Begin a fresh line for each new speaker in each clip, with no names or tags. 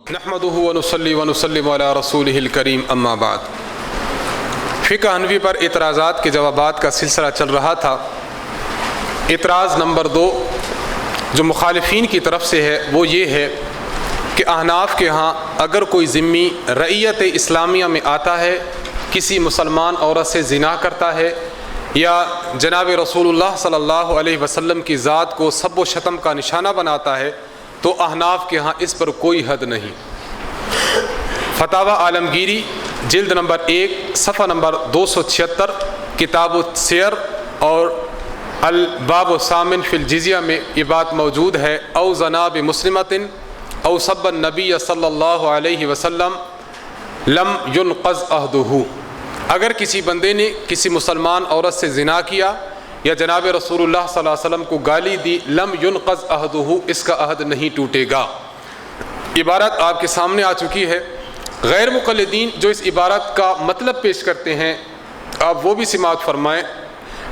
نحمدہ ونصلی ونسلم علی رسولہ الکریم اما بعد۔ فقہ حنفی پر اعتراضات کے جوابات کا سلسلہ چل رہا تھا۔ اعتراض نمبر 2 جو مخالفین کی طرف سے ہے وہ یہ ہے کہ احناف کے ہاں اگر کوئی ذمی رعیت اسلامیہ میں آتا ہے، کسی مسلمان عورت سے زنا کرتا ہے یا جناب رسول اللہ صلی اللہ علیہ وسلم کی ذات کو سب و شتم کا نشانہ بناتا ہے تو احناف کے ہاں اس پر کوئی حد نہیں۔ فتاوی عالمگیری جلد نمبر 1 صفحہ نمبر 276 کتاب السیر اور الباب الثامن فی الجزیہ میں یہ بات موجود ہے۔ او زنا بمسلمۃ او سب النبی صلی اللہ علیہ وسلم لم ينقض عہدہ، اگر کسی بندے نے کسی مسلمان عورت سے زنا کیا یا جناب رسول اللہ صلی اللہ علیہ وسلم کو گالی دی، لم ينقض عہدہ، اس کا عہد نہیں ٹوٹے گا۔ عبارت آپ کے سامنے آ چکی ہے۔ غیر مقلدین جو اس عبارت کا مطلب پیش کرتے ہیں آپ وہ بھی سماعت فرمائیں۔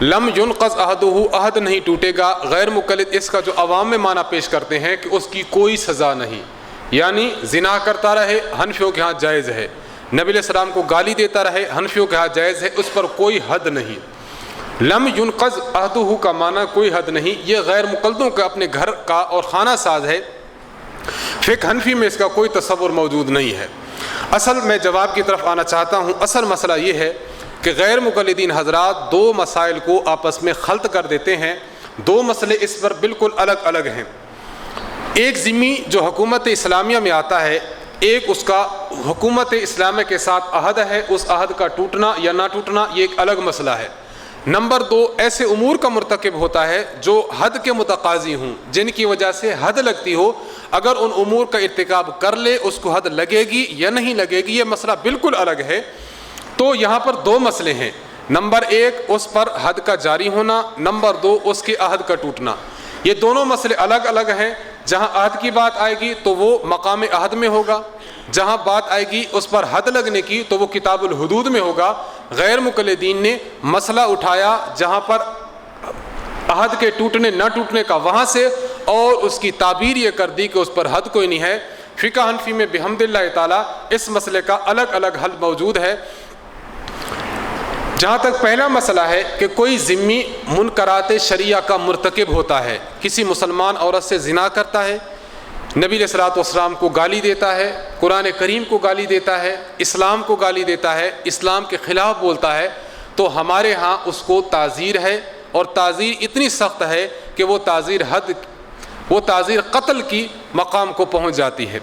لم ينقض عہدہ، عہد نہیں ٹوٹے گا، غیر مقلد اس کا جو عوام میں معنی پیش کرتے ہیں کہ اس کی کوئی سزا نہیں، یعنی زنا کرتا رہے حنفیوں کے ہاں جائز ہے، نبی علیہ السلام کو گالی دیتا رہے حنفیوں کے ہاں جائز ہے، اس پر کوئی حد نہیں۔ لم ينقض عہدہ کا معنی کوئی حد نہیں، یہ غیر مقلدوں کا اپنے گھر کا اور خانہ ساز ہے۔ فقہ حنفی میں اس کا کوئی تصور موجود نہیں ہے۔ اصل میں جواب کی طرف آنا چاہتا ہوں۔ اصل مسئلہ یہ ہے کہ غیر مقلدین حضرات دو مسائل کو آپس میں خلط کر دیتے ہیں، دو مسئلے اس پر بالکل الگ الگ ہیں۔ ایک ذمی جو حکومت اسلامیہ میں آتا ہے، ایک اس کا حکومت اسلامیہ کے ساتھ عہد ہے، اس عہد کا ٹوٹنا یا نہ ٹوٹنا یہ ایک الگ مسئلہ ہے۔ نمبر 2 ایسے امور کا مرتکب ہوتا ہے جو حد کے متقاضی ہوں، جن کی وجہ سے حد لگتی ہو، اگر ان امور کا ارتکاب کر لے اس کو حد لگے گی یا نہیں لگے گی، یہ مسئلہ بالکل الگ ہے۔ تو یہاں پر دو مسئلے ہیں، نمبر 1 اس پر حد کا جاری ہونا، نمبر 2 اس کے عہد کا ٹوٹنا۔ یہ دونوں مسئلے الگ الگ ہیں۔ جہاں عہد کی بات آئے گی تو وہ مقام عہد میں ہوگا، جہاں بات آئے گی اس پر حد لگنے کی تو وہ کتاب الحدود میں ہوگا۔ غیر مقلدین نے مسئلہ اٹھایا جہاں پر عہد کے ٹوٹنے نہ ٹوٹنے کا وہاں سے، اور اس کی تعبیر یہ کر دی کہ اس پر حد کوئی نہیں ہے۔ فقہ حنفی میں بحمد اللہ تعالی اس مسئلے کا الگ الگ حل موجود ہے۔ جہاں تک پہلا مسئلہ ہے کہ کوئی ذمی منکرات شریعہ کا مرتکب ہوتا ہے، کسی مسلمان عورت سے زنا کرتا ہے، نبی علیہ الصلوۃ والسلام کو گالی دیتا ہے، قرآن کریم کو گالی دیتا ہے، اسلام کو گالی دیتا ہے، اسلام کے خلاف بولتا ہے، تو ہمارے ہاں اس کو تعزیر ہے، اور تعزیر اتنی سخت ہے کہ وہ تعزیر قتل کی مقام کو پہنچ جاتی ہے۔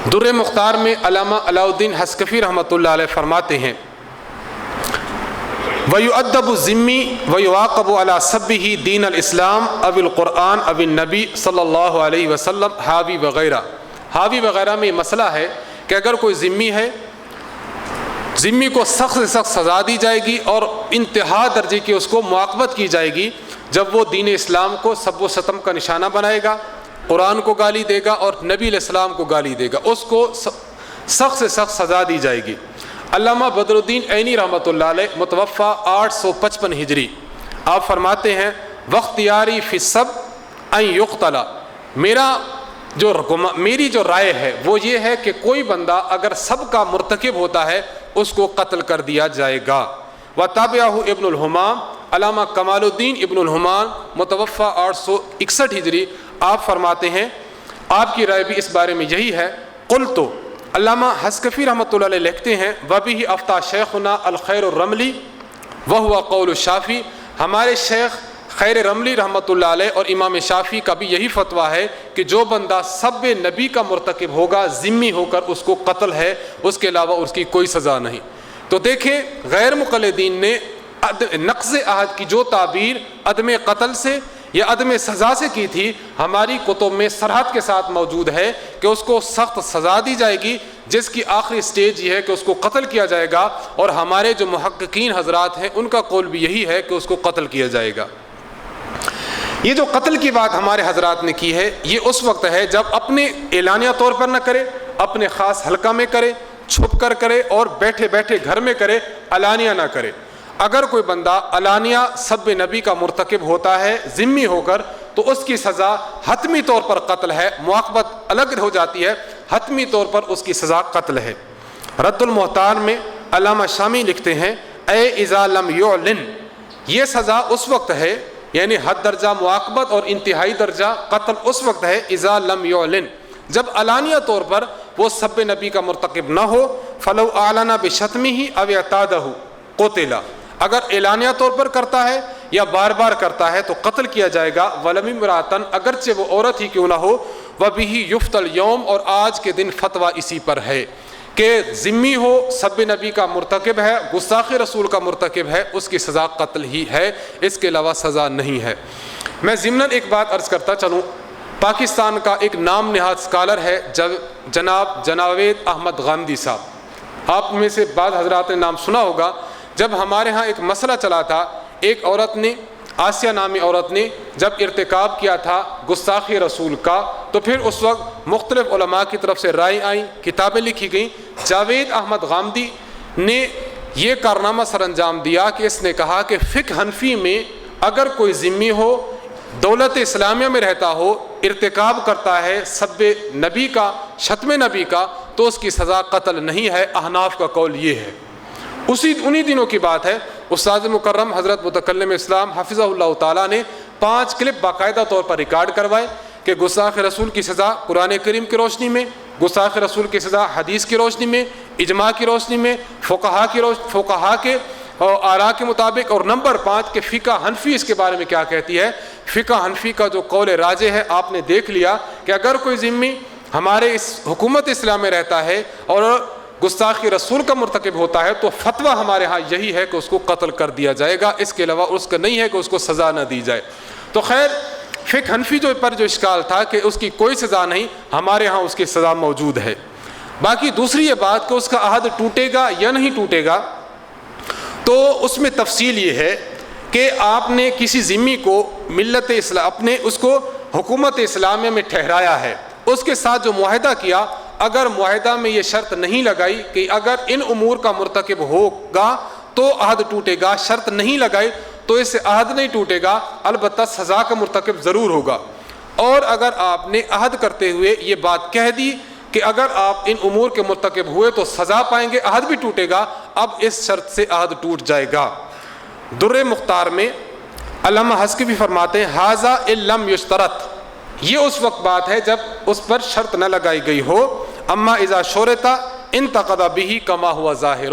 در مختار میں علامہ علاء الدین حسکفی رحمۃ اللہ علیہ فرماتے ہیں وَيُؤَدَّبُ الذِّمِّ وَيُعَاقَبُ عَلَى سَبِّهِ دین الاسلام اب القرآن اب النبی صلی اللہ علیہ وسلم حاوی وغیرہ۔ حاوی وغیرہ میں یہ مسئلہ ہے کہ اگر کوئی ذمی ہے، ذمی کو سخت سے سخت سزا دی جائے گی اور انتہا درجے کی اس کو معاقبت کی جائے گی جب وہ دین اسلام کو سب و ستم کا نشانہ بنائے گا، قرآن کو گالی دے گا اور نبی علیہ السلام کو گالی دے گا، اس کو سخت سے سخت سزا دی جائے گی۔ علامہ بدر الدین عینی رحمۃ اللہ علیہ متوفی 855 ہجری، آپ فرماتے ہیں واختیاری فی السب ان یقتل، میری جو رائے ہے وہ یہ ہے کہ کوئی بندہ اگر سب کا مرتکب ہوتا ہے اس کو قتل کر دیا جائے گا۔ وتابعہ ابن الحمام، علامہ کمال الدین ابن الحمام متوفی 861 ہجری، آپ فرماتے ہیں آپ کی رائے بھی اس بارے میں یہی ہے۔ قلت، علامہ حسکفی رحمۃ اللہ علیہ لکھتے ہیں وبہ افتیٰ شیخنا الخیر الرملی وہو قول الشافعی، ہمارے شیخ خیر رملی رحمۃ اللہ علیہ اور امام شافعی کا بھی یہی فتویٰ ہے کہ جو بندہ سب نبی کا مرتکب ہوگا ذمی ہو کر اس کو قتل ہے، اس کے علاوہ اس کی کوئی سزا نہیں۔ تو دیکھیں غیر مقلدین نے نقض عہد کی جو تعبیر عدم قتل سے یا عدم سزا سے کی تھی، ہماری کتب میں صراحت کے ساتھ موجود ہے کہ اس کو سخت سزا دی جائے گی، جس کی آخری سٹیج یہ ہے کہ اس کو قتل کیا جائے گا، اور ہمارے جو محققین حضرات ہیں ان کا قول بھی یہی ہے کہ اس کو قتل کیا جائے گا۔ یہ جو قتل کی بات ہمارے حضرات نے کی ہے یہ اس وقت ہے جب اپنے اعلانیہ طور پر نہ کرے، اپنے خاص حلقہ میں کرے، چھپ کر کرے اور بیٹھے بیٹھے گھر میں کرے، علانیہ نہ کرے۔ اگر کوئی بندہ علانیہ سب نبی کا مرتکب ہوتا ہے ذمی ہو کر تو اس کی سزا حتمی طور پر قتل ہے، معاقبت الگ ہو جاتی ہے۔ حتمی طور پر اس کی سزا قتل ہے۔ رد المحتار میں علامہ شامی لکھتے ہیں اے اذا لم یعلن، یہ سزا اس وقت ہے، یعنی حد درجہ معاقبت اور انتہائی درجہ قتل اس وقت ہے اذا لم یعلن، جب علانیہ طور پر وہ سب نبی کا مرتکب نہ ہو، فلو اعلن بشتمہ او اعتادہ قتل، اگر اعلانیہ طور پر کرتا ہے یا بار بار کرتا ہے تو قتل کیا جائے گا، ولم امراتن، اگرچہ وہ عورت ہی کیوں نہ ہو، وبہ یفتى اليوم، اور آج کے دن فتویٰ اسی پر ہے کہ ذمی ہو، سب نبی کا مرتکب ہے، گستاخی رسول کا مرتکب ہے، اس کی سزا قتل ہی ہے، اس کے علاوہ سزا نہیں ہے۔ میں ضمناً ایک بات عرض کرتا چلوں، پاکستان کا ایک نام نہاد اسکالر ہے جناب جاوید احمد غامدی صاحب، آپ میں سے بعض حضرات نے نام سنا ہوگا۔ جب ہمارے ہاں ایک مسئلہ چلا تھا، ایک عورت نے، آسیہ نامی عورت نے جب ارتکاب کیا تھا گستاخی رسول کا، تو پھر اس وقت مختلف علماء کی طرف سے رائے آئیں، کتابیں لکھی گئیں۔ جاوید احمد غامدی نے یہ کارنامہ سر انجام دیا کہ اس نے کہا کہ فقہ حنفی میں اگر کوئی ذمی ہو، دولت اسلامیہ میں رہتا ہو، ارتکاب کرتا ہے سب نبی کا، شتم نبی کا، تو اس کی سزا قتل نہیں ہے۔ احناف کا قول یہ ہے۔ انہی دنوں کی بات ہے، استاد مکرم حضرت متکلم اسلام حفظہ اللہ تعالیٰ نے 5 کلپ باقاعدہ طور پر ریکارڈ کروائے کہ گستاخ رسول کی سزا قرآن کریم کی روشنی میں، گستاخ رسول کی سزا حدیث کی روشنی میں، اجماع کی روشنی میں، فقہا کے آراء کے مطابق، اور نمبر 5 کہ فقہ حنفی اس کے بارے میں کیا کہتی ہے۔ فقہ حنفی کا جو قول راجح ہے، آپ نے دیکھ لیا کہ اگر کوئی ذمی ہمارے اس حکومت اسلام میں رہتا ہے اور گستاخی رسول کا مرتکب ہوتا ہے تو فتویٰ ہمارے ہاں یہی ہے کہ اس کو قتل کر دیا جائے گا، اس کے علاوہ اس کا نہیں ہے کہ اس کو سزا نہ دی جائے۔ تو خیر فقہ حنفی جو اشکال تھا کہ اس کی کوئی سزا نہیں، ہمارے ہاں اس کی سزا موجود ہے۔ باقی دوسری یہ بات کہ اس کا عہد ٹوٹے گا یا نہیں ٹوٹے گا، تو اس میں تفصیل یہ ہے کہ آپ نے کسی ذمی کو ملت اسلام، اپنے اس کو حکومت اسلامیہ میں ٹھہرایا ہے، اس کے ساتھ جو معاہدہ کیا، اگر معاہدہ میں یہ شرط نہیں لگائی کہ اگر ان امور کا مرتکب ہوگا تو عہد ٹوٹے گا، شرط نہیں لگائی تو اس سے عہد نہیں ٹوٹے گا، البتہ سزا کا مرتکب ضرور ہوگا۔ اور اگر آپ نے عہد کرتے ہوئے یہ بات کہہ دی کہ اگر آپ ان امور کے مرتکب ہوئے تو سزا پائیں گے، عہد بھی ٹوٹے گا، اب اس شرط سے عہد ٹوٹ جائے گا۔ در مختار میں علامہ حسکی بھی فرماتے ہیں ھذا ان لم یشترط، یہ اس وقت بات ہے جب اس پر شرط نہ لگائی گئی ہو، اما اذا شرطا انتقض به کما ہوا ظاہر،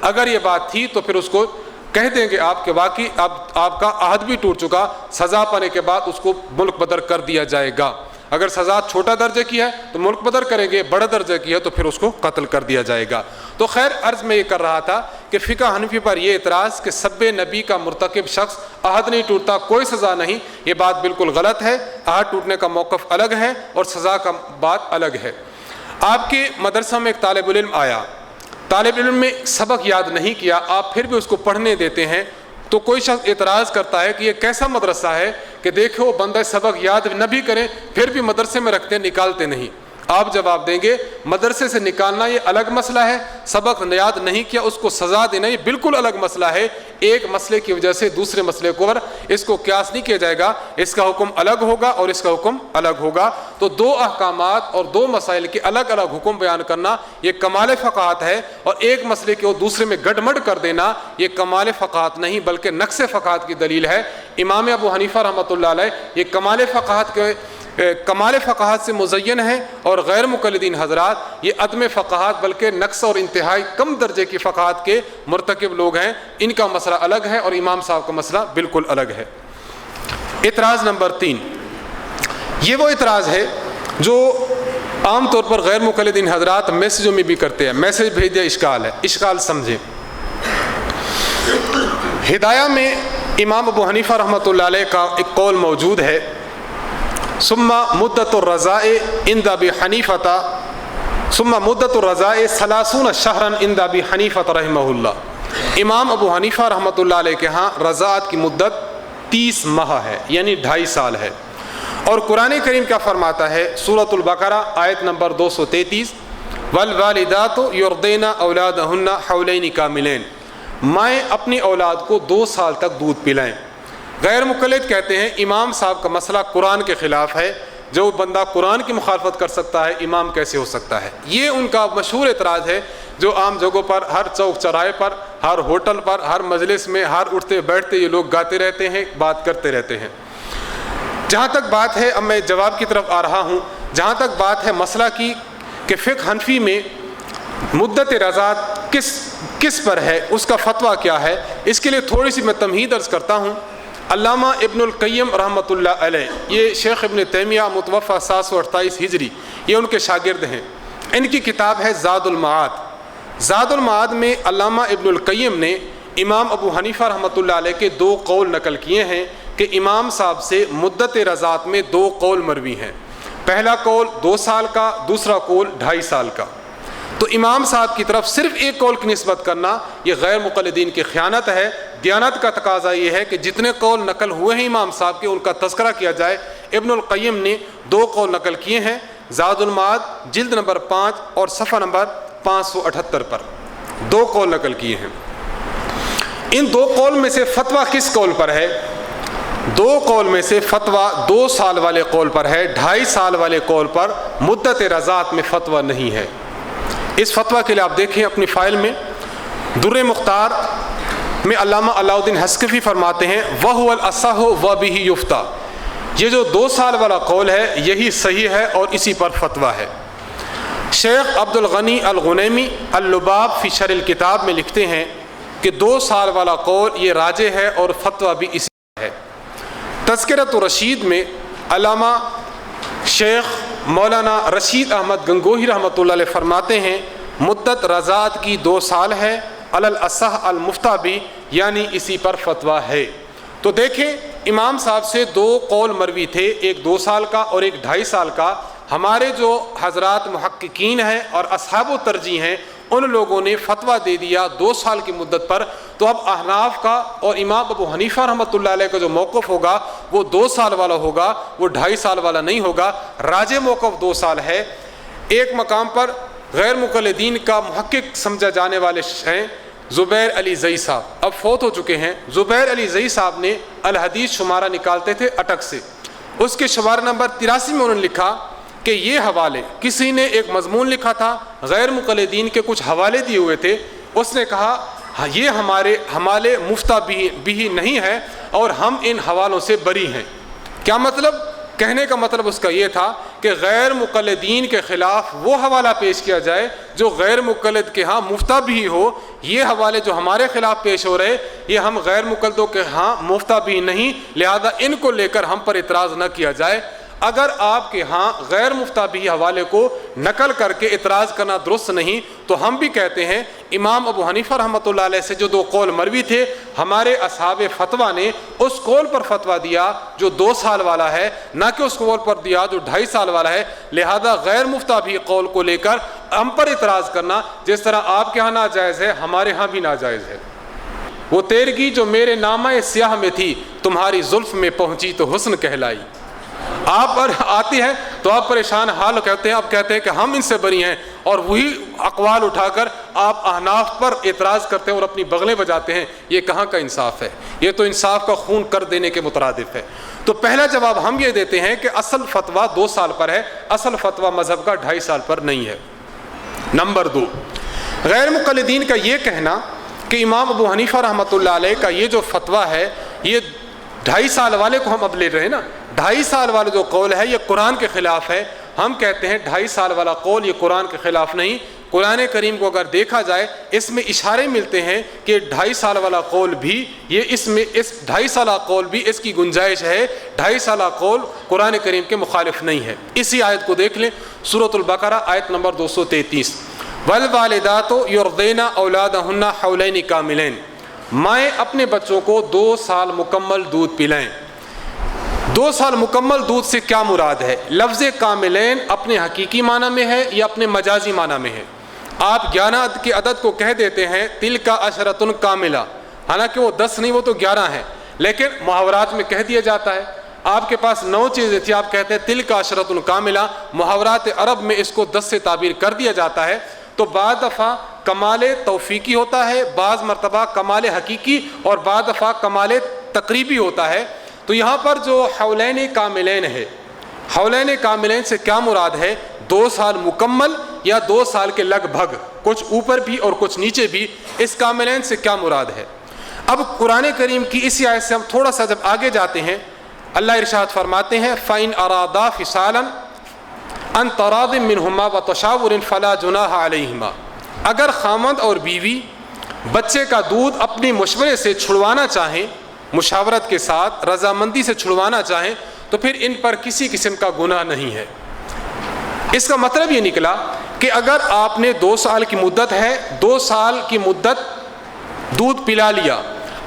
اگر یہ بات تھی تو پھر اس کو کہہ دیں گے آپ کہ واقعی اب آپ کا عہد بھی ٹوٹ چکا، سزا پانے کے بعد اس کو ملک بدر کر دیا جائے گا۔ اگر سزا چھوٹا درجے کی ہے تو ملک بدر کریں گے، بڑا درجے کی ہے تو پھر اس کو قتل کر دیا جائے گا۔ تو خیر عرض میں یہ کر رہا تھا کہ فقہ حنفی پر یہ اعتراض کہ سب نبی کا مرتکب شخص عہد نہیں ٹوٹتا، کوئی سزا نہیں، یہ بات بالکل غلط ہے۔ عہد ٹوٹنے کا موقف الگ ہے اور سزا کا بات الگ ہے۔ آپ کے مدرسہ میں ایک طالب علم آیا، طالب علم میں سبق یاد نہیں کیا، آپ پھر بھی اس کو پڑھنے دیتے ہیں، تو کوئی شخص اعتراض کرتا ہے کہ یہ کیسا مدرسہ ہے کہ دیکھو بندہ سبق یاد نہ بھی کریں پھر بھی مدرسے میں رکھتے نکالتے نہیں۔ آپ جواب دیں گے مدرسے سے نکالنا یہ الگ مسئلہ ہے، سبق یاد نہیں کیا اس کو سزا دینا یہ بالکل الگ مسئلہ ہے۔ ایک مسئلے کی وجہ سے دوسرے مسئلے کو اس کو قیاس نہیں کیا جائے گا، اس کا حکم الگ ہوگا اور اس کا حکم الگ ہوگا۔ تو دو احکامات اور دو مسائل کے الگ الگ حکم بیان کرنا یہ کمال فقاہت ہے، اور ایک مسئلے کو دوسرے میں گڈمڈ کر دینا یہ کمال فقاہت نہیں بلکہ نقص فقاہت کی دلیل ہے۔ امام ابو حنیفہ رحمۃ اللہ علیہ یہ کمال فقاہت سے مزین ہے، اور غیر مقلدین حضرات یہ عدم فقاہت بلکہ نقص اور انتہائی کم درجے کی فقاہت کے مرتکب لوگ ہیں، ان کا مسئلہ الگ ہے اور امام صاحب کا مسئلہ بالکل الگ ہے۔ اعتراض نمبر 3، یہ وہ اعتراض ہے جو عام طور پر غیر مقلدین حضرات میسیجوں میں بھی کرتے ہیں، میسیج بھیج دیا اشکال ہے، اشکال سمجھیں۔ ہدایہ میں امام ابو حنیفہ رحمۃ اللہ علیہ کا ایک قول موجود ہے، ثم مدت الرضاء عند ابی حنیفہ ثم مدت الرضاء 30 شہرا عند ابی حنیفہ رحمہ اللہ۔ امام ابو حنیفہ رحمۃ اللہ علیہ کے ہاں رضاعت کی مدت 30 ماہ ہے، یعنی 2.5 سال ہے۔ اور قرآن کریم کیا فرماتا ہے، سورۃ البقرہ آیت نمبر 233، والوالدات یرضعن اولادہن حولین کاملین، مائیں اپنی اولاد کو 2 سال تک دودھ پلائیں۔ غیر مقلد کہتے ہیں امام صاحب کا مسئلہ قرآن کے خلاف ہے، جو بندہ قرآن کی مخالفت کر سکتا ہے امام کیسے ہو سکتا ہے؟ یہ ان کا مشہور اعتراض ہے جو عام جگہوں پر، ہر چوک چوراہے پر، ہر ہوٹل پر، ہر مجلس میں، ہر اٹھتے بیٹھتے یہ لوگ گاتے رہتے ہیں، بات کرتے رہتے ہیں۔ جہاں تک بات ہے، اب میں جواب کی طرف آ رہا ہوں، جہاں تک بات ہے مسئلہ کی کہ فقہ حنفی میں مدت رضاعت کس پر ہے، اس کا فتویٰ کیا ہے، اس کے لیے تھوڑی سی میں تمہید عرض کرتا ہوں۔ علامہ ابن القیم رحمۃ اللہ علیہ، یہ شیخ ابن تیمیہ متوفی 728 ہجری، یہ ان کے شاگرد ہیں۔ ان کی کتاب ہے زاد المعاد۔ زاد المعاد میں علامہ ابن القیم نے امام ابو حنیفہ رحمۃ اللہ علیہ کے 2 قول نقل کیے ہیں کہ امام صاحب سے مدت رضاعت میں 2 قول مروی ہیں۔ پہلا قول 2 سال کا، دوسرا قول 2.5 سال کا۔ تو امام صاحب کی طرف صرف ایک قول کی نسبت کرنا یہ غیر مقلدین کی خیانت ہے۔ دیانت کا تقاضا یہ ہے کہ جتنے قول نقل ہوئے ہیں امام صاحب کے ان کا تذکرہ کیا جائے۔ ابن القیم نے 2 قول نقل کیے ہیں، زاد المعاد جلد نمبر 5 اور صفحہ نمبر 578 پر 2 قول نقل کیے ہیں۔ ان 2 قول میں سے فتویٰ کس قول پر ہے؟ 2 قول میں سے فتویٰ 2 سال والے قول پر ہے، 2.5 سال والے قول پر مدت رضاعت میں فتویٰ نہیں ہے۔ اس فتویٰ کے لیے آپ دیکھیں اپنی فائل میں، در مختار میں علامہ علاء الدین حسکفی فرماتے ہیں وَهُوَ الْأَصَحُّ وَبِهِ يُفْتَىٰ، یہ جو 2 سال والا قول ہے یہی صحیح ہے اور اسی پر فتویٰ ہے۔ شیخ عبد الغنی الغنیمی اللباب فی شرح الکتاب میں لکھتے ہیں کہ 2 سال والا قول یہ راجح ہے اور فتویٰ بھی اسی ہے۔ تذکرۃ الرشید میں علامہ شیخ مولانا رشید احمد گنگوہی رحمۃ اللہ علیہ فرماتے ہیں مدت رضاعت کی 2 سال ہے، علی الاصح المفتیٰ بھی، یعنی اسی پر فتویٰ ہے۔ تو دیکھیں امام صاحب سے 2 قول مروی تھے، ایک 2 سال کا اور ایک 2.5 سال کا۔ ہمارے جو حضرات محققین ہیں اور اصحاب و ترجیح ہیں ان لوگوں نے فتویٰ دے دیا 2 سال کی مدت پر۔ تو اب احناف کا اور امام ابو حنیفہ رحمۃ اللہ علیہ کا جو موقف ہوگا وہ 2 سال والا ہوگا، وہ 2.5 سال والا نہیں ہوگا۔ راجح موقف 2 سال ہے۔ ایک مقام پر غیر مقلدین کا محقق سمجھا جانے والے ہیں زبیر علی زئی صاحب، اب فوت ہو چکے ہیں۔ زبیر علی زئی صاحب نے الحدیث شمارہ نکالتے تھے اٹک سے، اس کے شمارہ نمبر 83 میں انہوں نے لکھا کہ یہ حوالے، کسی نے ایک مضمون لکھا تھا، غیر مقلدین کے کچھ حوالے دیے ہوئے تھے، اس نے کہا یہ ہمارے مفتیٰ بھی نہیں ہے اور ہم ان حوالوں سے بری ہیں۔ کیا مطلب؟ کہنے کا مطلب اس کا یہ تھا کہ غیر مقلدین کے خلاف وہ حوالہ پیش کیا جائے جو غیر مقلد کے ہاں مفتیٰ بھی ہو۔ یہ حوالے جو ہمارے خلاف پیش ہو رہے یہ ہم غیر مقلدوں کے ہاں مفتیٰ بھی نہیں، لہذا ان کو لے کر ہم پر اعتراض نہ کیا جائے۔ اگر آپ کے ہاں غیر مفتیٰ بھی حوالے کو نقل کر کے اعتراض کرنا درست نہیں تو ہم بھی کہتے ہیں امام ابو حنیفہ رحمۃ اللہ علیہ سے جو 2 قول مروی تھے، ہمارے اصحاب فتویٰ نے اس قول پر فتویٰ دیا جو 2 سال والا ہے، نہ کہ اس قول پر دیا جو 2.5 سال والا ہے۔ لہذا غیر مفتیٰ بھی قول کو لے کر ہم پر اعتراض کرنا جس طرح آپ کے ہاں ناجائز ہے ہمارے ہاں بھی ناجائز ہے۔ وہ تیرگی جو میرے نامہ سیاہ میں تھی تمہاری زلف میں پہنچی تو حسن کہلائی۔ آپ پر آتی ہے تو آپ پریشان حال کہتے ہیں، آپ کہتے ہیں کہ ہم ان سے بری ہیں، اور وہی اقوال اٹھا کر آپ احناف پر اعتراض کرتے ہیں اور اپنی بغلیں بجاتے ہیں۔ یہ کہاں کا انصاف ہے؟ یہ تو انصاف کا خون کر دینے کے مترادف ہے۔ تو پہلا جواب ہم یہ دیتے ہیں کہ اصل فتویٰ 2 سال پر ہے، اصل فتویٰ مذہب کا 2.5 سال پر نہیں ہے۔ نمبر 2، غیر مقلدین کا یہ کہنا کہ امام ابو حنیفہ رحمۃ اللہ علیہ کا یہ جو فتویٰ ہے یہ 2.5 سال والے کو ہم اب لے رہے ہیں نا، 2.5 سال والا جو قول ہے یہ قرآن کے خلاف ہے۔ ہم کہتے ہیں 2.5 سال والا قول یہ قرآن کے خلاف نہیں۔ قرآن کریم کو اگر دیکھا جائے اس میں اشارے ملتے ہیں کہ 2.5 سال والا قول بھی اس 2.5 سالہ قول بھی اس کی گنجائش ہے۔ 2.5 سالہ قول قرآن کریم کے مخالف نہیں ہے۔ اسی آیت کو دیکھ لیں، سورۃ البقرہ آیت نمبر 233، والوالدات یرضعن اولادہن حولین کاملین، مائیں اپنے بچوں کو 2 سال مکمل دودھ پلائیں۔ 2 سال مکمل دودھ سے کیا مراد ہے؟ لفظ کاملین اپنے حقیقی معنی میں ہے یا اپنے مجازی معنی میں ہے؟ آپ 11 کے عدد کو کہہ دیتے ہیں تلک عشرۃ کاملہ، حالانکہ وہ 10 نہیں وہ تو 11 ہے، لیکن محاورات میں کہہ دیا جاتا ہے۔ آپ کے پاس 9 چیزیں تھی، آپ کہتے ہیں تلک عشرۃ کاملہ، محاورات عرب میں اس کو 10 سے تعبیر کر دیا جاتا ہے۔ تو بعض دفعہ کمال توفیقی ہوتا ہے، بعض مرتبہ کمال حقیقی، اور بعض دفعہ کمال تقریبی ہوتا ہے۔ تو یہاں پر جو حولین کاملین ہے حولین کاملین سے کیا مراد ہے؟ 2 سال مکمل یا 2 سال کے لگ بھگ، کچھ اوپر بھی اور کچھ نیچے بھی، اس کاملین سے کیا مراد ہے؟ اب قرآن کریم کی اسی آیت سے ہم تھوڑا سا جب آگے جاتے ہیں، اللہ ارشاد فرماتے ہیں فَإِنْ أَرَادَا فِصَالًا عَنْ تَرَاضٍ مِّنْهُمَا وَتَشَاوُرٍ فَلَا جُنَاحَ عَلَيْهِمَا، اگر خامند اور بیوی بچے کا دودھ اپنی مشورے سے چھڑوانا چاہیں، مشاورت کے ساتھ رضامندی سے چھڑوانا چاہیں، تو پھر ان پر کسی قسم کا گناہ نہیں ہے۔ اس کا مطلب یہ نکلا کہ اگر آپ نے 2 سال کی مدت ہے، 2 سال کی مدت دودھ پلا لیا،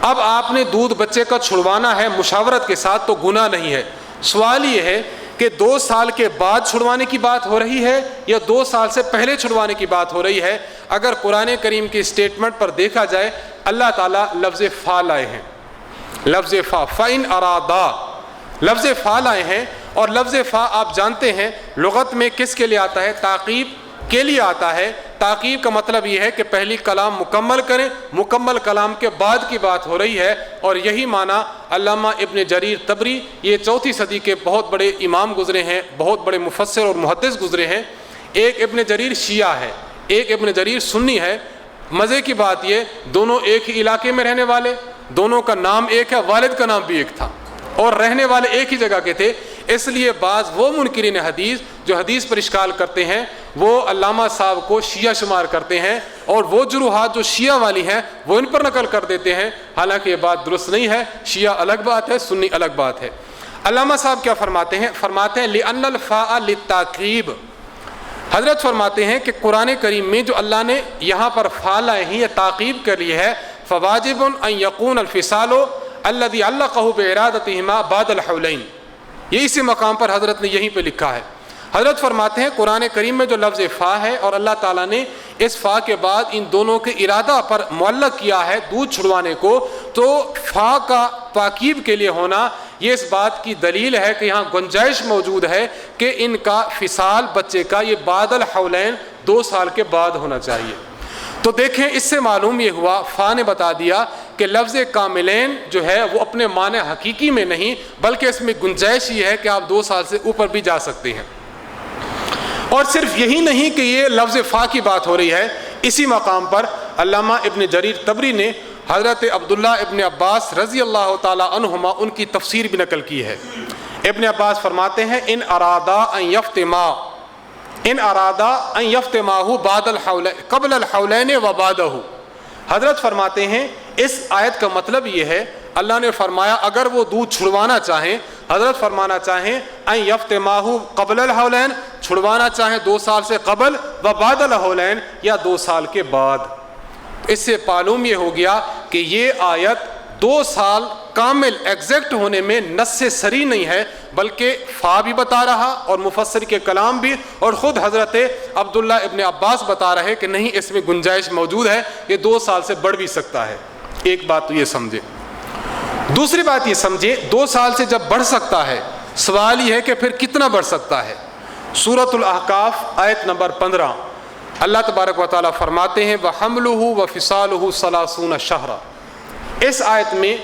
اب آپ نے دودھ بچے کا چھڑوانا ہے مشاورت کے ساتھ، تو گناہ نہیں ہے۔ سوال یہ ہے کہ 2 سال کے بعد چھڑوانے کی بات ہو رہی ہے یا 2 سال سے پہلے چھڑوانے کی بات ہو رہی ہے؟ اگر قرآن کریم کی اسٹیٹمنٹ پر دیکھا جائے، اللہ تعالیٰ لفظ فا لائے ہیں، لفظ فا، فَإِنْ أَرَادَا لفظ فا لائے ہیں، اور لفظ فا آپ جانتے ہیں لغت میں کس کے لیے آتا ہے؟ تعقیب کے لیے آتا ہے۔ تعقیب کا مطلب یہ ہے کہ پہلی کلام مکمل کریں، مکمل کلام کے بعد کی بات ہو رہی ہے، اور یہی معنی علامہ ابن جریر طبری، یہ 4 صدی کے بہت بڑے امام گزرے ہیں، بہت بڑے مفسر اور محدث گزرے ہیں۔ ایک ابن جریر شیعہ ہے، ایک ابن جریر سنی ہے۔ مزے کی بات یہ، دونوں ایک ہی علاقے میں رہنے والے، دونوں کا نام ایک ہے، والد کا نام بھی ایک تھا، اور رہنے والے ایک ہی جگہ کے تھے۔ اس لیے بعض وہ منکرین حدیث جو حدیث پر اشکال کرتے ہیں، وہ علامہ صاحب کو شیعہ شمار کرتے ہیں، اور وہ جروحات جو شیعہ والی ہیں وہ ان پر نقل کر دیتے ہیں، حالانکہ یہ بات درست نہیں ہے۔ شیعہ الگ بات ہے، سنی الگ بات ہے۔ علامہ صاحب کیا فرماتے ہیں؟ فرماتے ہیں لِأَنَّ الْفَاءَ لِلتَّعْقِیب، حضرت فرماتے ہیں کہ قرآن کریم میں جو اللہ نے یہاں پر فا لائے ہیں، یہ تعقیب کے لیے ہے۔ فواجب ان یقون الفصال الذی علقہ بارادتہما بعد الحولین، یہ اسی مقام پر حضرت نے یہیں پہ لکھا ہے۔ حضرت فرماتے ہیں قرآن کریم میں جو لفظ فا ہے، اور اللہ تعالیٰ نے اس فا کے بعد ان دونوں کے ارادہ پر معلق کیا ہے دودھ چھڑوانے کو، تو فا کا تاکید کے لیے ہونا یہ اس بات کی دلیل ہے کہ یہاں گنجائش موجود ہے کہ ان کا فصال بچے کا یہ بعد الحولین 2 سال کے بعد ہونا چاہیے۔ تو دیکھیں اس سے معلوم یہ ہوا، فا نے بتا دیا کہ لفظ کاملین جو ہے وہ اپنے معنی حقیقی میں نہیں، بلکہ اس میں گنجائش یہ ہے کہ آپ 2 سال سے اوپر بھی جا سکتے ہیں۔ اور صرف یہی نہیں کہ یہ لفظ فا کی بات ہو رہی ہے، اسی مقام پر علامہ ابن جریر طبری نے حضرت عبداللہ ابن عباس رضی اللہ تعالی عنہما ان کی تفسیر بھی نقل کی ہے۔ ابن عباس فرماتے ہیں ان ارادہ ان یفتماہ بعد الحولین قبل الحولین و بعدہ، حضرت فرماتے ہیں اس آیت کا مطلب یہ ہے، اللہ نے فرمایا اگر وہ دودھ چھڑوانا چاہیں، حضرت فرمانا چاہیں ان یفتماہ قبل الحولین، چھڑوانا چاہیں 2 سال سے قبل، و بعد الحولین یا 2 سال کے بعد۔ اس سے معلوم یہ ہو گیا کہ یہ آیت 2 سال کامل ایگزیکٹ ہونے میں نص صریح نہیں ہے، بلکہ فا بھی بتا رہا اور مفسر کے کلام بھی، اور خود حضرت عبداللہ ابن عباس بتا رہے کہ نہیں، اس میں گنجائش موجود ہے، یہ 2 سال سے بڑھ بھی سکتا ہے۔ ایک بات تو یہ سمجھے۔ دوسری بات یہ سمجھے، 2 سال سے جب بڑھ سکتا ہے، سوال یہ ہے کہ پھر کتنا بڑھ سکتا ہے۔ سورۃ الاحقاف آیت نمبر 15 اللہ تبارک و تعالیٰ فرماتے ہیں وَحَمْلُهُ وَفِصَالُهُ 30 شَهْرًا۔ اس آیت میں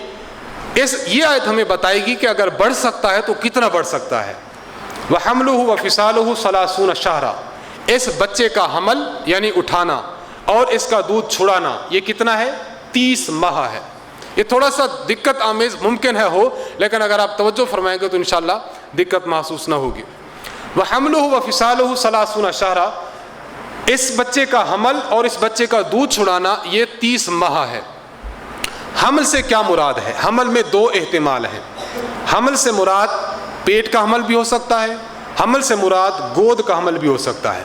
یہ آیت ہمیں بتائے گی کہ اگر بڑھ سکتا ہے تو کتنا بڑھ سکتا ہے۔ وَحَمْلُهُ وَفِصَالُهُ 30 شَهْرًا، اس بچے کا حمل یعنی اٹھانا اور اس کا دودھ چھڑانا یہ کتنا ہے؟ 30 ماہ ہے۔ یہ تھوڑا سا دقت آمیز ممکن ہے ہو، لیکن اگر آپ توجہ فرمائیں گے تو انشاءاللہ دقت محسوس نہ ہوگی۔ وَحَمْلُهُ وَفِصَالُهُ 30 شَهْرًا، اس بچے کا حمل اور اس بچے کا دودھ چھڑانا یہ 30 ماہ ہے۔ حمل سے کیا مراد ہے؟ حمل میں 2 احتمال ہیں۔ حمل سے مراد پیٹ کا حمل بھی ہو سکتا ہے، حمل سے مراد گود کا حمل بھی ہو سکتا ہے۔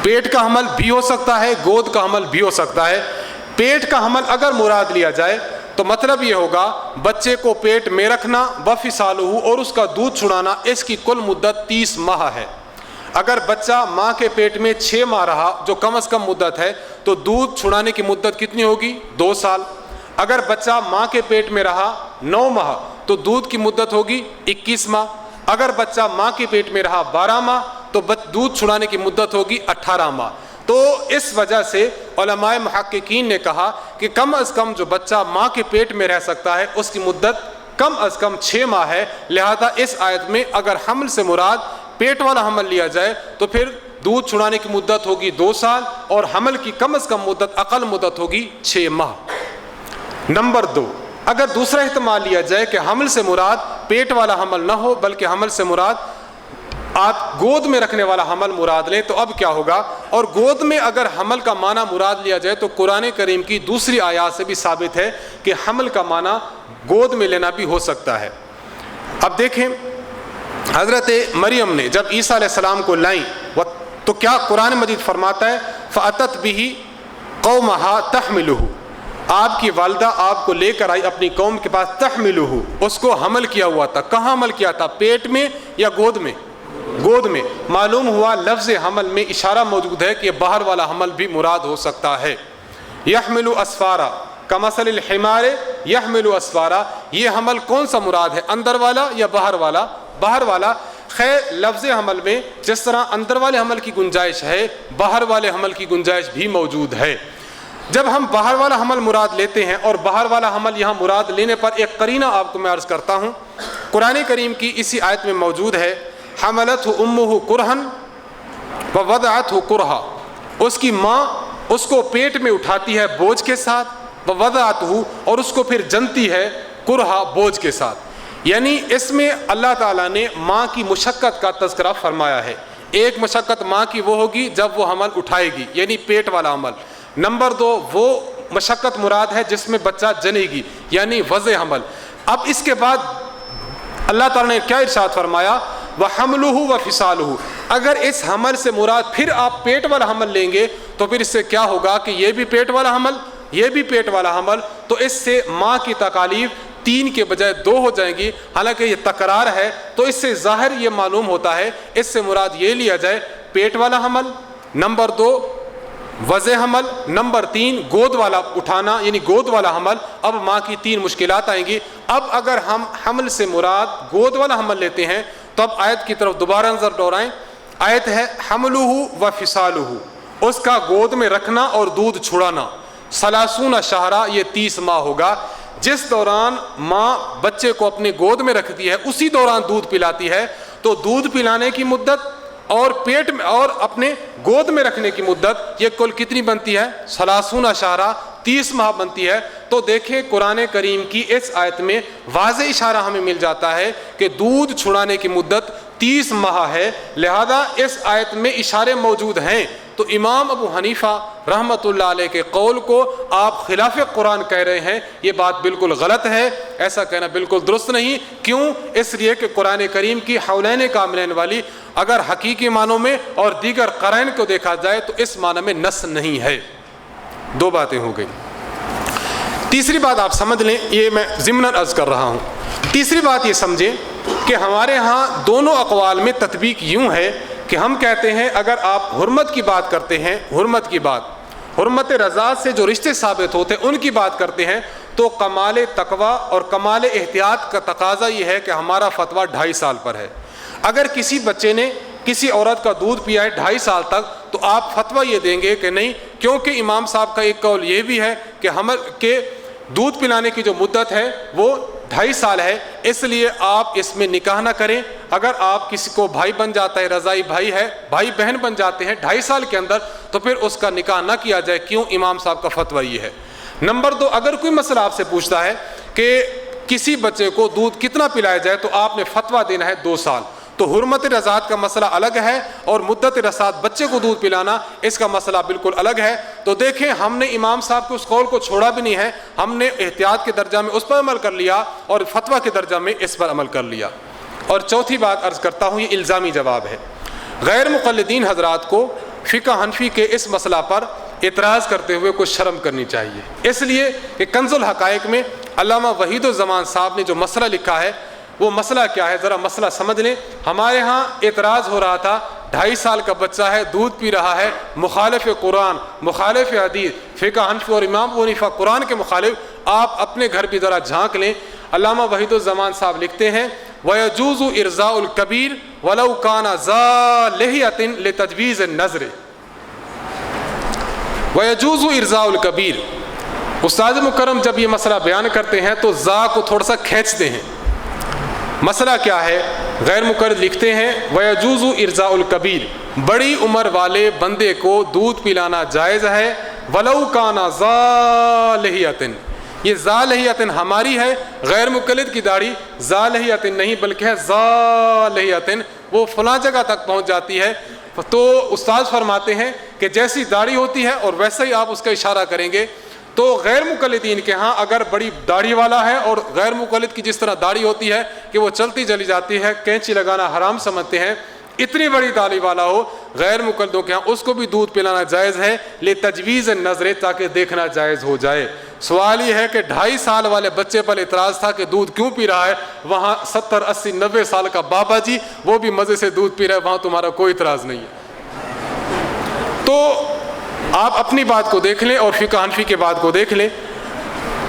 پیٹ کا حمل بھی ہو سکتا ہے، گود کا حمل بھی ہو سکتا ہے۔ پیٹ کا حمل اگر مراد لیا جائے تو مطلب یہ ہوگا بچے کو پیٹ میں رکھنا وفصالہ، اور اس کا دودھ چھڑانا، اس کی کل مدت 30 ماہ ہے۔ اگر بچہ ماں کے پیٹ میں 6 ماہ رہا، جو کم از کم مدت ہے، تو دودھ چھڑانے کی مدت کتنی ہوگی؟ 2 سال۔ اگر بچہ ماں کے پیٹ میں رہا 9 ماہ تو دودھ کی مدت ہوگی 21 ماہ۔ اگر بچہ ماں کے پیٹ میں رہا 12 ماہ تو دودھ چھڑانے کی مدت ہوگی 18 ماہ۔ تو اس وجہ سے علماء محققین نے کہا کہ کم از کم جو بچہ ماں کے پیٹ میں رہ سکتا ہے اس کی مدت کم از کم 6 ماہ ہے، لہذا اس آیت میں اگر حمل سے مراد پیٹ والا حمل لیا جائے تو پھر دودھ چھڑانے کی مدت ہوگی 2 سال اور حمل کی کم از کم مدت اقل مدت ہوگی 6 ماہ۔ نمبر 2، اگر دوسرا احتمال لیا جائے کہ حمل سے مراد پیٹ والا حمل نہ ہو بلکہ حمل سے مراد آپ گود میں رکھنے والا حمل مراد لیں تو اب کیا ہوگا؟ اور گود میں اگر حمل کا معنی مراد لیا جائے تو قرآن کریم کی دوسری آیات سے بھی ثابت ہے کہ حمل کا معنی گود میں لینا بھی ہو سکتا ہے۔ اب دیکھیں حضرت مریم نے جب عیسیٰ علیہ السلام کو لائیں تو کیا قرآن مجید فرماتا ہے فَأَتَتْ بِهِ قَوْمَهَا تَحْمِلُهُ، آپ کی والدہ آپ کو لے کر آئی اپنی قوم کے پاس، تحملہ، اس کو حمل کیا ہوا تھا۔ کہاں حمل کیا تھا؟ پیٹ میں یا گود میں؟ گود میں۔ معلوم ہوا لفظ حمل میں اشارہ موجود ہے کہ باہر والا حمل بھی مراد ہو سکتا ہے۔ یحمل اسفارا کمثل الحمار یحمل اسفارا، یہ حمل کون سا مراد ہے؟ اندر والا یا باہر والا؟ باہر والا۔ خیر لفظ حمل میں جس طرح اندر والے حمل کی گنجائش ہے باہر والے حمل کی گنجائش بھی موجود ہے۔ جب ہم باہر والا حمل مراد لیتے ہیں اور باہر والا حمل یہاں مراد لینے پر ایک قرینہ آپ کو میں عرض کرتا ہوں، قرآن کریم کی اسی آیت میں موجود ہے حملتہ امہ کرہن ووضعتہ کرہا، اس کی ماں اس کو پیٹ میں اٹھاتی ہے بوجھ کے ساتھ، ووضعتہ، اور اس کو پھر جنتی ہے کرہا، بوجھ کے ساتھ۔ یعنی اس میں اللہ تعالیٰ نے ماں کی مشقت کا تذکرہ فرمایا ہے۔ ایک مشقت ماں کی وہ ہوگی جب وہ حمل اٹھائے گی، یعنی پیٹ والا حمل۔ نمبر 2، وہ مشقت مراد ہے جس میں بچہ جنے گی، یعنی وضع حمل۔ اب اس کے بعد اللہ تعالیٰ نے کیا ارشاد فرمایا؟ وَحَمْلُهُ وَفِصَالُهُ، اگر اس حمل سے مراد پھر آپ پیٹ والا حمل لیں گے تو پھر اس سے کیا ہوگا کہ یہ بھی پیٹ والا حمل، یہ بھی پیٹ والا حمل، تو اس سے ماں کی تکالیف 3 کے بجائے 2 ہو جائیں گی۔ حالانکہ یہ تکرار ہے تو اس سے ظاہر یہ معلوم ہوتا ہے اس سے مراد یہ لیا جائے پیٹ والا حمل، نمبر 2 وضع حمل، نمبر 3 گود والا اٹھانا یعنی گود والا حمل۔ اب ماں کی 3 مشکلات آئیں گی۔ اب اگر ہم حمل سے مراد گود والا حمل لیتے ہیں تو اب آیت کی طرف دوبارہ نظر دوڑائیں۔ آیت ہے حملہ وفصالہ، اس کا گود میں رکھنا اور دودھ چھڑانا، 30 شہرہ، یہ 30 ماہ ہوگا۔ جس دوران ماں بچے کو اپنے گود میں رکھتی ہے اسی دوران دودھ پلاتی ہے، تو دودھ پلانے کی مدت اور پیٹ میں اور اپنے گود میں رکھنے کی مدت یہ کل کتنی بنتی ہے؟ 30 شہرہ، 30 ماہ بنتی ہے۔ تو دیکھیں قرآن کریم کی اس آیت میں واضح اشارہ ہمیں مل جاتا ہے کہ دودھ چھڑانے کی مدت 30 ماہ ہے، لہذا اس آیت میں اشارے موجود ہیں۔ تو امام ابو حنیفہ رحمۃ اللہ علیہ کے قول کو آپ خلاف قرآن کہہ رہے ہیں، یہ بات بالکل غلط ہے، ایسا کہنا بالکل درست نہیں۔ کیوں؟ اس لیے کہ قرآن کریم کی حولین کاملین والی اگر حقیقی معنوں میں اور دیگر قرائن کو دیکھا جائے تو اس معنی میں نص نہیں ہے۔ 2 باتیں ہو گئی۔ تیسری بات آپ سمجھ لیں، یہ میں ضمناً عرض کر رہا ہوں۔ تیسری بات یہ سمجھیں کہ ہمارے ہاں دونوں اقوال میں تطبیق یوں ہے کہ ہم کہتے ہیں اگر آپ حرمت کی بات کرتے ہیں، حرمت کی بات، حرمت رضاعت سے جو رشتے ثابت ہوتے ہیں ان کی بات کرتے ہیں، تو کمال تقوی اور کمال احتیاط کا تقاضا یہ ہے کہ ہمارا فتویٰ 2.5 سال پر ہے۔ اگر کسی بچے نے کسی عورت کا دودھ پیا ہے 2.5 سال تک تو آپ فتویٰ یہ دیں گے کہ نہیں، کیونکہ امام صاحب کا ایک قول یہ بھی ہے کہ حمل کے دودھ پلانے کی جو مدت ہے وہ 2.5 سال ہے، اس لیے آپ اس میں نکاح نہ کریں۔ اگر آپ کسی کو بھائی بن جاتا ہے، رضائی بھائی ہے، بھائی بہن بن جاتے ہیں 2.5 سال کے اندر، تو پھر اس کا نکاح نہ کیا جائے۔ کیوں؟ امام صاحب کا فتویٰ یہ ہے۔ نمبر 2، اگر کوئی مسئلہ آپ سے پوچھتا ہے کہ کسی بچے کو دودھ کتنا پلایا جائے تو آپ نے فتویٰ دینا ہے 2 سال، تو حرمت رضاعت کا مسئلہ الگ ہے اور مدت رضاعت بچے کو دودھ پلانا اس کا مسئلہ بالکل الگ ہے۔ تو دیکھیں ہم نے امام صاحب کے اس قول کو چھوڑا بھی نہیں ہے، ہم نے احتیاط کے درجہ میں اس پر عمل کر لیا اور فتویٰ کے درجہ میں اس پر عمل کر لیا۔ اور چوتھی بات عرض کرتا ہوں، یہ الزامی جواب ہے۔ غیر مقلدین حضرات کو فقہ حنفی کے اس مسئلہ پر اعتراض کرتے ہوئے کچھ شرم کرنی چاہیے، اس لیے کہ کنز الحقائق میں علامہ وحید الزمان صاحب نے جو مسئلہ لکھا ہے وہ مسئلہ کیا ہے، ذرا مسئلہ سمجھ لیں۔ ہمارے ہاں اعتراض ہو رہا تھا 2.5 سال کا بچہ ہے، دودھ پی رہا ہے، مخالف قرآن، مخالف حدیث، فقہ حنفی اور امام ابو حنیفہ قرآن کے مخالف۔ آپ اپنے گھر بھی ذرا جھانک لیں۔ علامہ وحید الزمان صاحب لکھتے ہیں وَيَجُوزُ إِرْضَاءُ الْكَبِيرِ وَلَوْ كَانَ ذَا لِحْيَةٍ لِتَجْوِيزِ النَّظْرِ۔ وَيَجُوزُ إِرْضَاءُ الْكَبِيرِ، استاد مکرم جب یہ مسئلہ بیان کرتے ہیں تو زا کو تھوڑا سا کھینچتے ہیں. مسئلہ کیا ہے؟ غیر مقلد لکھتے ہیں وَيَجُوزُ إِرْضَاءُ الْكَبِيرِ, بڑی عمر والے بندے کو دودھ پلانا جائز ہے. وَلَوْ كَانَ ذَا لِحْيَةٍ, یہ ذا لحیۃ ہماری ہے, غیر مقلد کی داڑھی ذا لحیۃ نہیں بلکہ ہے ذا لحیۃ, وہ فلاں جگہ تک پہنچ جاتی ہے. تو استاد فرماتے ہیں کہ جیسی داڑھی ہوتی ہے اور ویسا ہی آپ اس کا اشارہ کریں گے. تو غیر مقلدین کے ہاں اگر بڑی داڑھی والا ہے اور غیر مقلد کی جس طرح داڑھی ہوتی ہے کہ وہ چلتی چلی جاتی ہے, کینچی لگانا حرام سمجھتے ہیں, اتنی بڑی داڑھی والا ہو غیر مقلدوں کے ہاں اس کو بھی دودھ پلانا جائز ہے لتجویز النظر, تاکہ دیکھنا جائز ہو جائے. سوال یہ ہے کہ 2.5 سال والے بچے پر اعتراض تھا کہ دودھ کیوں پی رہا ہے, وہاں 70 80 90 سال کا بابا جی وہ بھی مزے سے دودھ پی رہا ہے, وہاں تمہارا کوئی اعتراض نہیں ہے. تو آپ اپنی بات کو دیکھ لیں اور فقہ حنفی کے بات کو دیکھ لیں.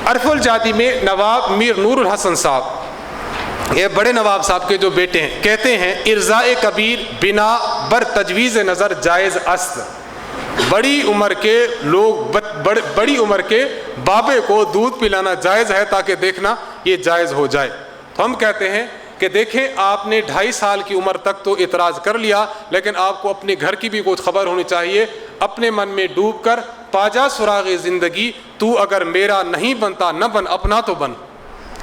عرف الجادی میں نواب میر نور الحسن صاحب, یہ بڑے نواب صاحب کے جو بیٹے ہیں, کہتے ہیں ارضاء کبیر بنا بر تجویز نظر جائز است. بڑی عمر کے لوگ بڑی عمر کے بابے کو دودھ پلانا جائز ہے تاکہ دیکھنا یہ جائز ہو جائے. تو ہم کہتے ہیں کہ دیکھیں آپ نے 2.5 سال کی عمر تک تو اعتراض کر لیا, لیکن آپ کو اپنے گھر کی بھی کچھ خبر ہونی چاہیے. اپنے من میں ڈوب کر پاجا سراغ زندگی, تو اگر میرا نہیں بنتا نہ بن, اپنا تو بن.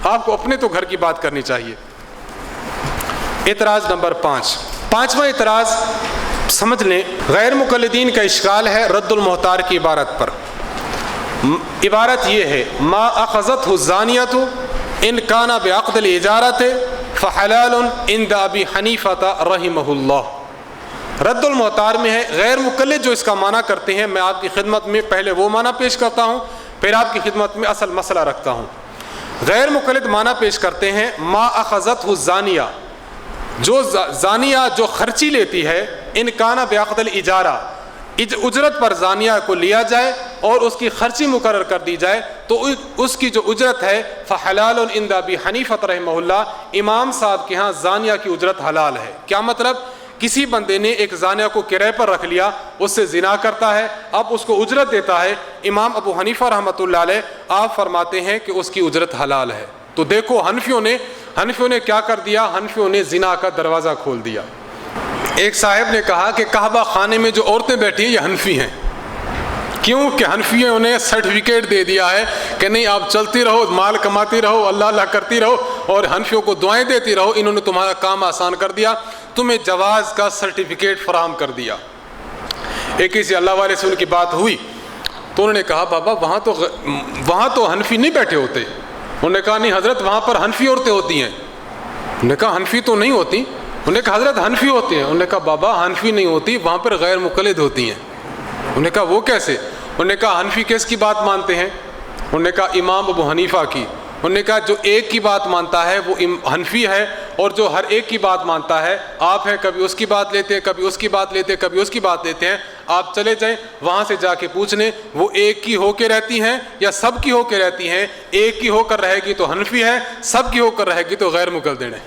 آپ کو اپنے تو گھر کی بات کرنی چاہیے. اعتراض نمبر 5, 5واں اعتراض سمجھ لیں. غیر مقلدین کا اشکال ہے رد المحتار کی عبارت پر. عبارت یہ ہے ما اخذته الزانیة ان کان بعقد الاجارۃ فحلال عند ابی حنیفہ رحمہ اللہ. رد المحتار میں ہے غیر مقلد جو اس کا معنی کرتے ہیں, میں آپ کی خدمت میں پہلے وہ معنی پیش کرتا ہوں, پھر آپ کی خدمت میں اصل مسئلہ رکھتا ہوں. غیر مقلد معنی پیش کرتے ہیں ما اخذته الزانیہ, جو زانیہ جو خرچی لیتی ہے, ان کان بعقد الاجارہ, اجرت پر زانیہ کو لیا جائے اور اس کی خرچی مقرر کر دی جائے, تو اس کی جو اجرت ہے فحلال عند ابی حنیفہ رحمہ اللہ, امام صاحب کے ہاں زانیہ کی اجرت حلال ہے. کیا مطلب؟ کسی بندے نے ایک زانیہ کو کرائے پر رکھ لیا, اس سے زنا کرتا ہے, اب اس کو اجرت دیتا ہے. امام ابو حنیفہ رحمۃ اللہ علیہ آپ فرماتے ہیں کہ اس کی اجرت حلال ہے. تو دیکھو حنفیوں نے کیا کر دیا, حنفیوں نے زنا کا دروازہ کھول دیا. ایک صاحب نے کہا کہ کعبہ خانے میں جو عورتیں بیٹھی ہیں یہ حنفی ہیں. کیوں کہ حنفیوں نے سرٹیفکیٹ دے دیا ہے کہ نہیں آپ چلتی رہو, مال کماتی رہو, اللہ اللہ کرتی رہو اور حنفیوں کو دعائیں دیتی رہو. انہوں نے تمہارا کام آسان کر دیا, تمہیں جواز کا سرٹیفکیٹ فراہم کر دیا. ایک کسی اللہ والے سے ان کی بات ہوئی تو انہوں نے کہا بابا وہاں تو حنفی نہیں بیٹھے ہوتے. انہوں نے کہا نہیں حضرت وہاں پر حنفی عورتیں ہوتی ہیں. انہوں نے کہا حنفی تو نہیں ہوتی. انہوں نے کہا حضرت حنفی ہوتی ہیں. انہوں نے کہا بابا حنفی نہیں ہوتی, وہاں پر غیر مقلد ہوتی ہیں. انہوں نے کہا وہ کیسے؟ انہوں نے کہا حنفی کس کی بات مانتے ہیں؟ انہوں نے کہا امام ابو حنیفہ کی. انہوں نے کہا جو ایک کی بات مانتا ہے وہ حنفی ہے, اور جو ہر ایک کی بات مانتا ہے آپ ہیں, کبھی اس کی بات لیتے ہیں, کبھی اس کی بات لیتے ہیں, کبھی اس کی بات لیتے ہیں. آپ چلے جائیں وہاں سے جا کے پوچھ لیں وہ ایک کی ہو کے رہتی ہیں یا سب کی ہو کے رہتی ہیں. ایک کی ہو کر رہے گی تو حنفی ہے, سب کی ہو کر رہے گی تو غیر مقلدین ہے.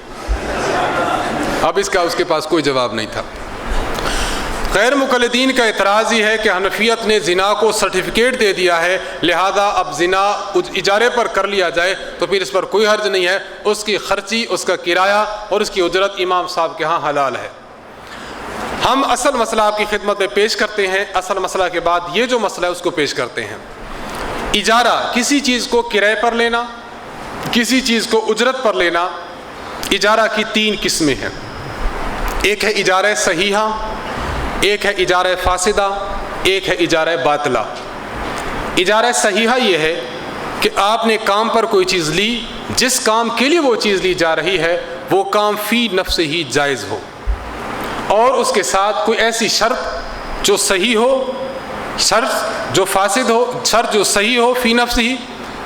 اب اس کے پاس کوئی جواب نہیں تھا. غیر مقلدین کا اعتراض ہی ہے کہ حنفیت نے زنا کو سرٹیفکیٹ دے دیا ہے, لہذا اب زنا اجارے پر کر لیا جائے تو پھر اس پر کوئی حرج نہیں ہے. اس کی خرچی, اس کا کرایہ اور اس کی اجرت امام صاحب کے ہاں حلال ہے. ہم اصل مسئلہ آپ کی خدمت میں پیش کرتے ہیں. اصل مسئلہ کے بعد یہ جو مسئلہ ہے اس کو پیش کرتے ہیں. اجارہ, کسی چیز کو کرائے پر لینا, کسی چیز کو اجرت پر لینا. اجارہ کی 3 قسمیں ہیں. ایک ہے اجارہ صحیحہ, ایک ہے اجارہ فاسدہ, ایک ہے اجارہ باطلہ. اجارہ صحیحہ یہ ہے کہ آپ نے کام پر کوئی چیز لی, جس کام کے لیے وہ چیز لی جا رہی ہے وہ کام فی نفس ہی جائز ہو, اور اس کے ساتھ کوئی ایسی شرط جو صحیح ہو, شرط جو فاسد ہو, شرط جو صحیح ہو فی نفس ہی,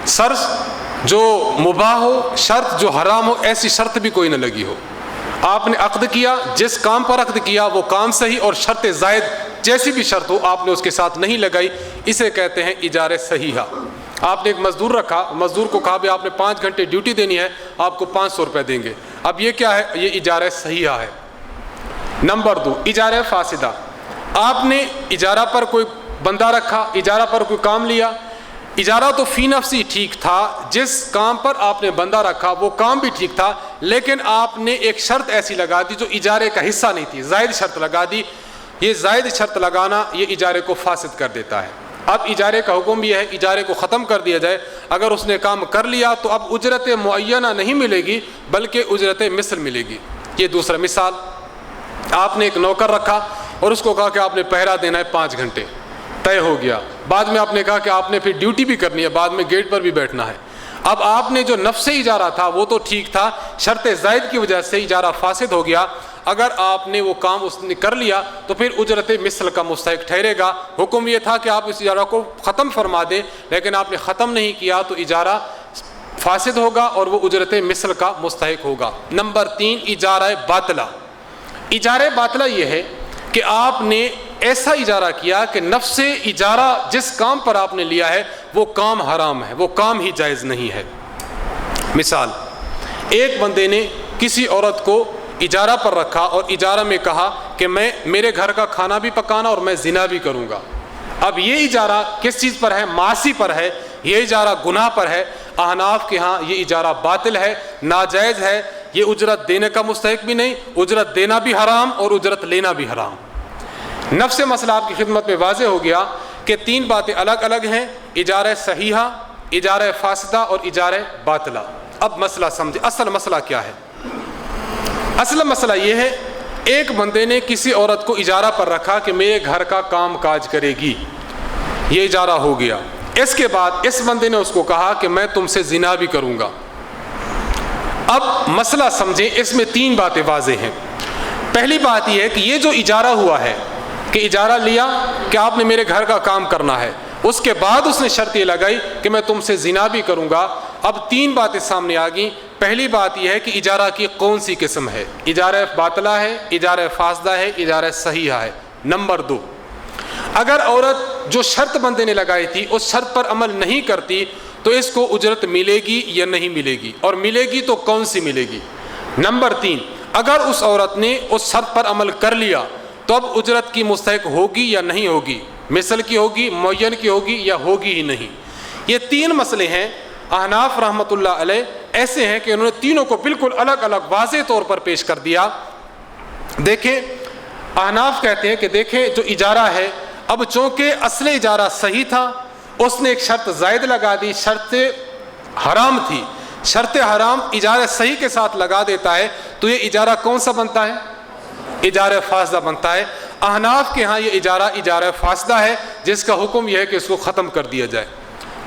شرط جو مباح ہو, شرط جو حرام ہو, ایسی شرط بھی کوئی نہ لگی ہو. آپ نے عقد کیا, جس کام پر عقد کیا وہ کام صحیح, اور شرط زائد جیسی بھی شرط ہو آپ نے اس کے ساتھ نہیں لگائی, اسے کہتے ہیں اجارہ صحیحہ. آپ نے ایک مزدور رکھا, مزدور کو کہا بھی آپ نے 5 گھنٹے ڈیوٹی دینی ہے, آپ کو 500 روپے دیں گے. اب یہ کیا ہے؟ یہ اجارہ صحیحہ ہے. نمبر 2 اجارہ فاسدہ. آپ نے اجارہ پر کوئی بندہ رکھا, اجارہ پر کوئی کام لیا, اجارہ تو فی نفسی ٹھیک تھا، جس کام پر آپ نے بندہ رکھا وہ کام بھی ٹھیک تھا، لیکن آپ نے ایک شرط ایسی لگا دی جو اجارے کا حصہ نہیں تھی، زائد شرط لگا دی. یہ زائد شرط لگانا یہ اجارے کو فاسد کر دیتا ہے. اب اجارے کا حکم بھی ہے اجارے کو ختم کر دیا جائے. اگر اس نے کام کر لیا تو اب اجرت معینہ نہیں ملے گی بلکہ اجرت مثل ملے گی. یہ دوسرا مثال، آپ نے ایک نوکر رکھا اور اس کو کہا کہ آپ نے پہرا دینا ہے 5 گھنٹے، طے ہو گیا. بعد میں آپ نے کہا کہ آپ نے پھر ڈیوٹی بھی کرنی ہے، بعد میں گیٹ پر بھی بیٹھنا ہے. اب آپ نے جو نفس اجارہ تھا وہ تو ٹھیک تھا، شرط زائد کی وجہ سے اجارہ فاسد ہو گیا. اگر آپ نے وہ کام اس نے کر لیا تو پھر اجرت مثل کا مستحق ٹھہرے گا. حکم یہ تھا کہ آپ اس اجارہ کو ختم فرما دیں، لیکن آپ نے ختم نہیں کیا تو اجارہ فاسد ہوگا اور وہ اجرت مثل کا مستحق ہوگا. نمبر 3، اجارہ باطلہ. اجارہ باطلہ یہ ہے کہ آپ نے ایسا اجارہ کیا کہ نفس اجارہ جس کام پر آپ نے لیا ہے وہ کام حرام ہے، وہ کام ہی جائز نہیں ہے. مثال، ایک بندے نے کسی عورت کو اجارہ پر رکھا اور اجارہ میں کہا کہ میں میرے گھر کا کھانا بھی پکانا اور میں زنا بھی کروں گا. اب یہ اجارہ کس چیز پر ہے؟ معاصی پر ہے، یہ اجارہ گناہ پر ہے. احناف کے ہاں یہ اجارہ باطل ہے، ناجائز ہے. یہ اجرت دینے کا مستحق بھی نہیں، اجرت دینا بھی حرام اور اجرت لینا بھی حرام. نفس مسئلہ آپ کی خدمت میں واضح ہو گیا کہ 3 باتیں الگ الگ ہیں، اجارہ صحیحہ، اجارہ فاسدہ اور اجارہ باطلہ. اب مسئلہ سمجھے، اصل مسئلہ کیا ہے؟ اصل مسئلہ یہ ہے، ایک بندے نے کسی عورت کو اجارہ پر رکھا کہ میرے گھر کا کام کاج کرے گی، یہ اجارہ ہو گیا. اس کے بعد اس بندے نے اس کو کہا کہ میں تم سے زنا بھی کروں گا. اب مسئلہ سمجھیں، اس میں 3 باتیں واضح ہیں. پہلی بات یہ ہے کہ یہ جو اجارہ ہوا ہے کہ اجارہ لیا کہ آپ نے میرے گھر کا کام کرنا ہے، اس کے بعد اس نے شرط یہ لگائی کہ میں تم سے زنا بھی کروں گا. اب 3 باتیں سامنے آ گئیں. پہلی بات یہ ہے کہ اجارہ کی کون سی قسم ہے؟ اجارہ باطلہ ہے، اجارہ فاسدہ ہے، اجارہ صحیحہ ہے. نمبر 2، اگر عورت جو شرط بندے نے لگائی تھی اس شرط پر عمل نہیں کرتی تو اس کو اجرت ملے گی یا نہیں ملے گی، اور ملے گی تو کون سی ملے گی؟ نمبر 3، اگر اس عورت نے اس شرط پر عمل کر لیا تو اب اجرت کی مستحق ہوگی یا نہیں ہوگی؟ مثل کی ہوگی، معین کی ہوگی یا ہوگی ہی نہیں؟ یہ 3 مسئلے ہیں. احناف رحمۃ اللہ علیہ ایسے ہیں کہ انہوں نے تینوں کو بالکل الگ الگ واضح طور پر پیش کر دیا. دیکھیں، احناف کہتے ہیں کہ دیکھیں جو اجارہ ہے، اب چونکہ اصل اجارہ صحیح تھا، اس نے ایک شرط زائد لگا دی، شرط حرام تھی. شرط حرام اجارہ صحیح کے ساتھ لگا دیتا ہے تو یہ اجارہ کون سا بنتا ہے؟ اجارہ فاسدہ بنتا ہے. احناف کے ہاں یہ اجارہ فاسدہ ہے، جس کا حکم یہ ہے کہ اس کو ختم کر دیا جائے.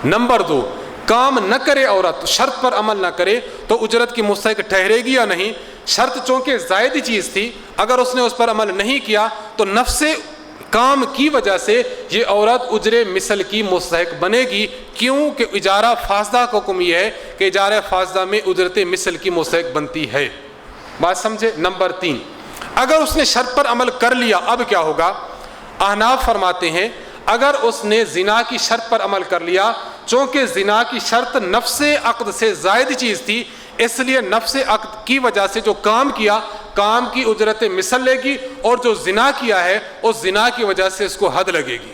نمبر 2، کام نہ کرے عورت، شرط پر عمل نہ کرے تو اجرت کی مستحق ٹھہرے گی یا نہیں؟ شرط چونکہ زائد چیز تھی، اگر اس نے اس پر عمل نہیں کیا تو نفس کام کی وجہ سے یہ عورت اجر مثل کی مستحق بنے گی. کیوں کہ اجارہ فاسدہ کا حکم یہ ہے کہ اجارہ فاسدہ میں اجرت مثل کی مستحق بنتی ہے. بات سمجھے؟ نمبر 3، اگر اس نے شرط پر عمل کر لیا اب کیا ہوگا؟ احناف فرماتے ہیں اگر اس نے زنا کی شرط پر عمل کر لیا، چونکہ زنا کی شرط نفس عقد سے زائد چیز تھی، اس لیے نفس عقد کی وجہ سے جو کام کیا، کام کی اجرت مثل لے گی، اور جو زنا کیا ہے اس زنا کی وجہ سے اس کو حد لگے گی.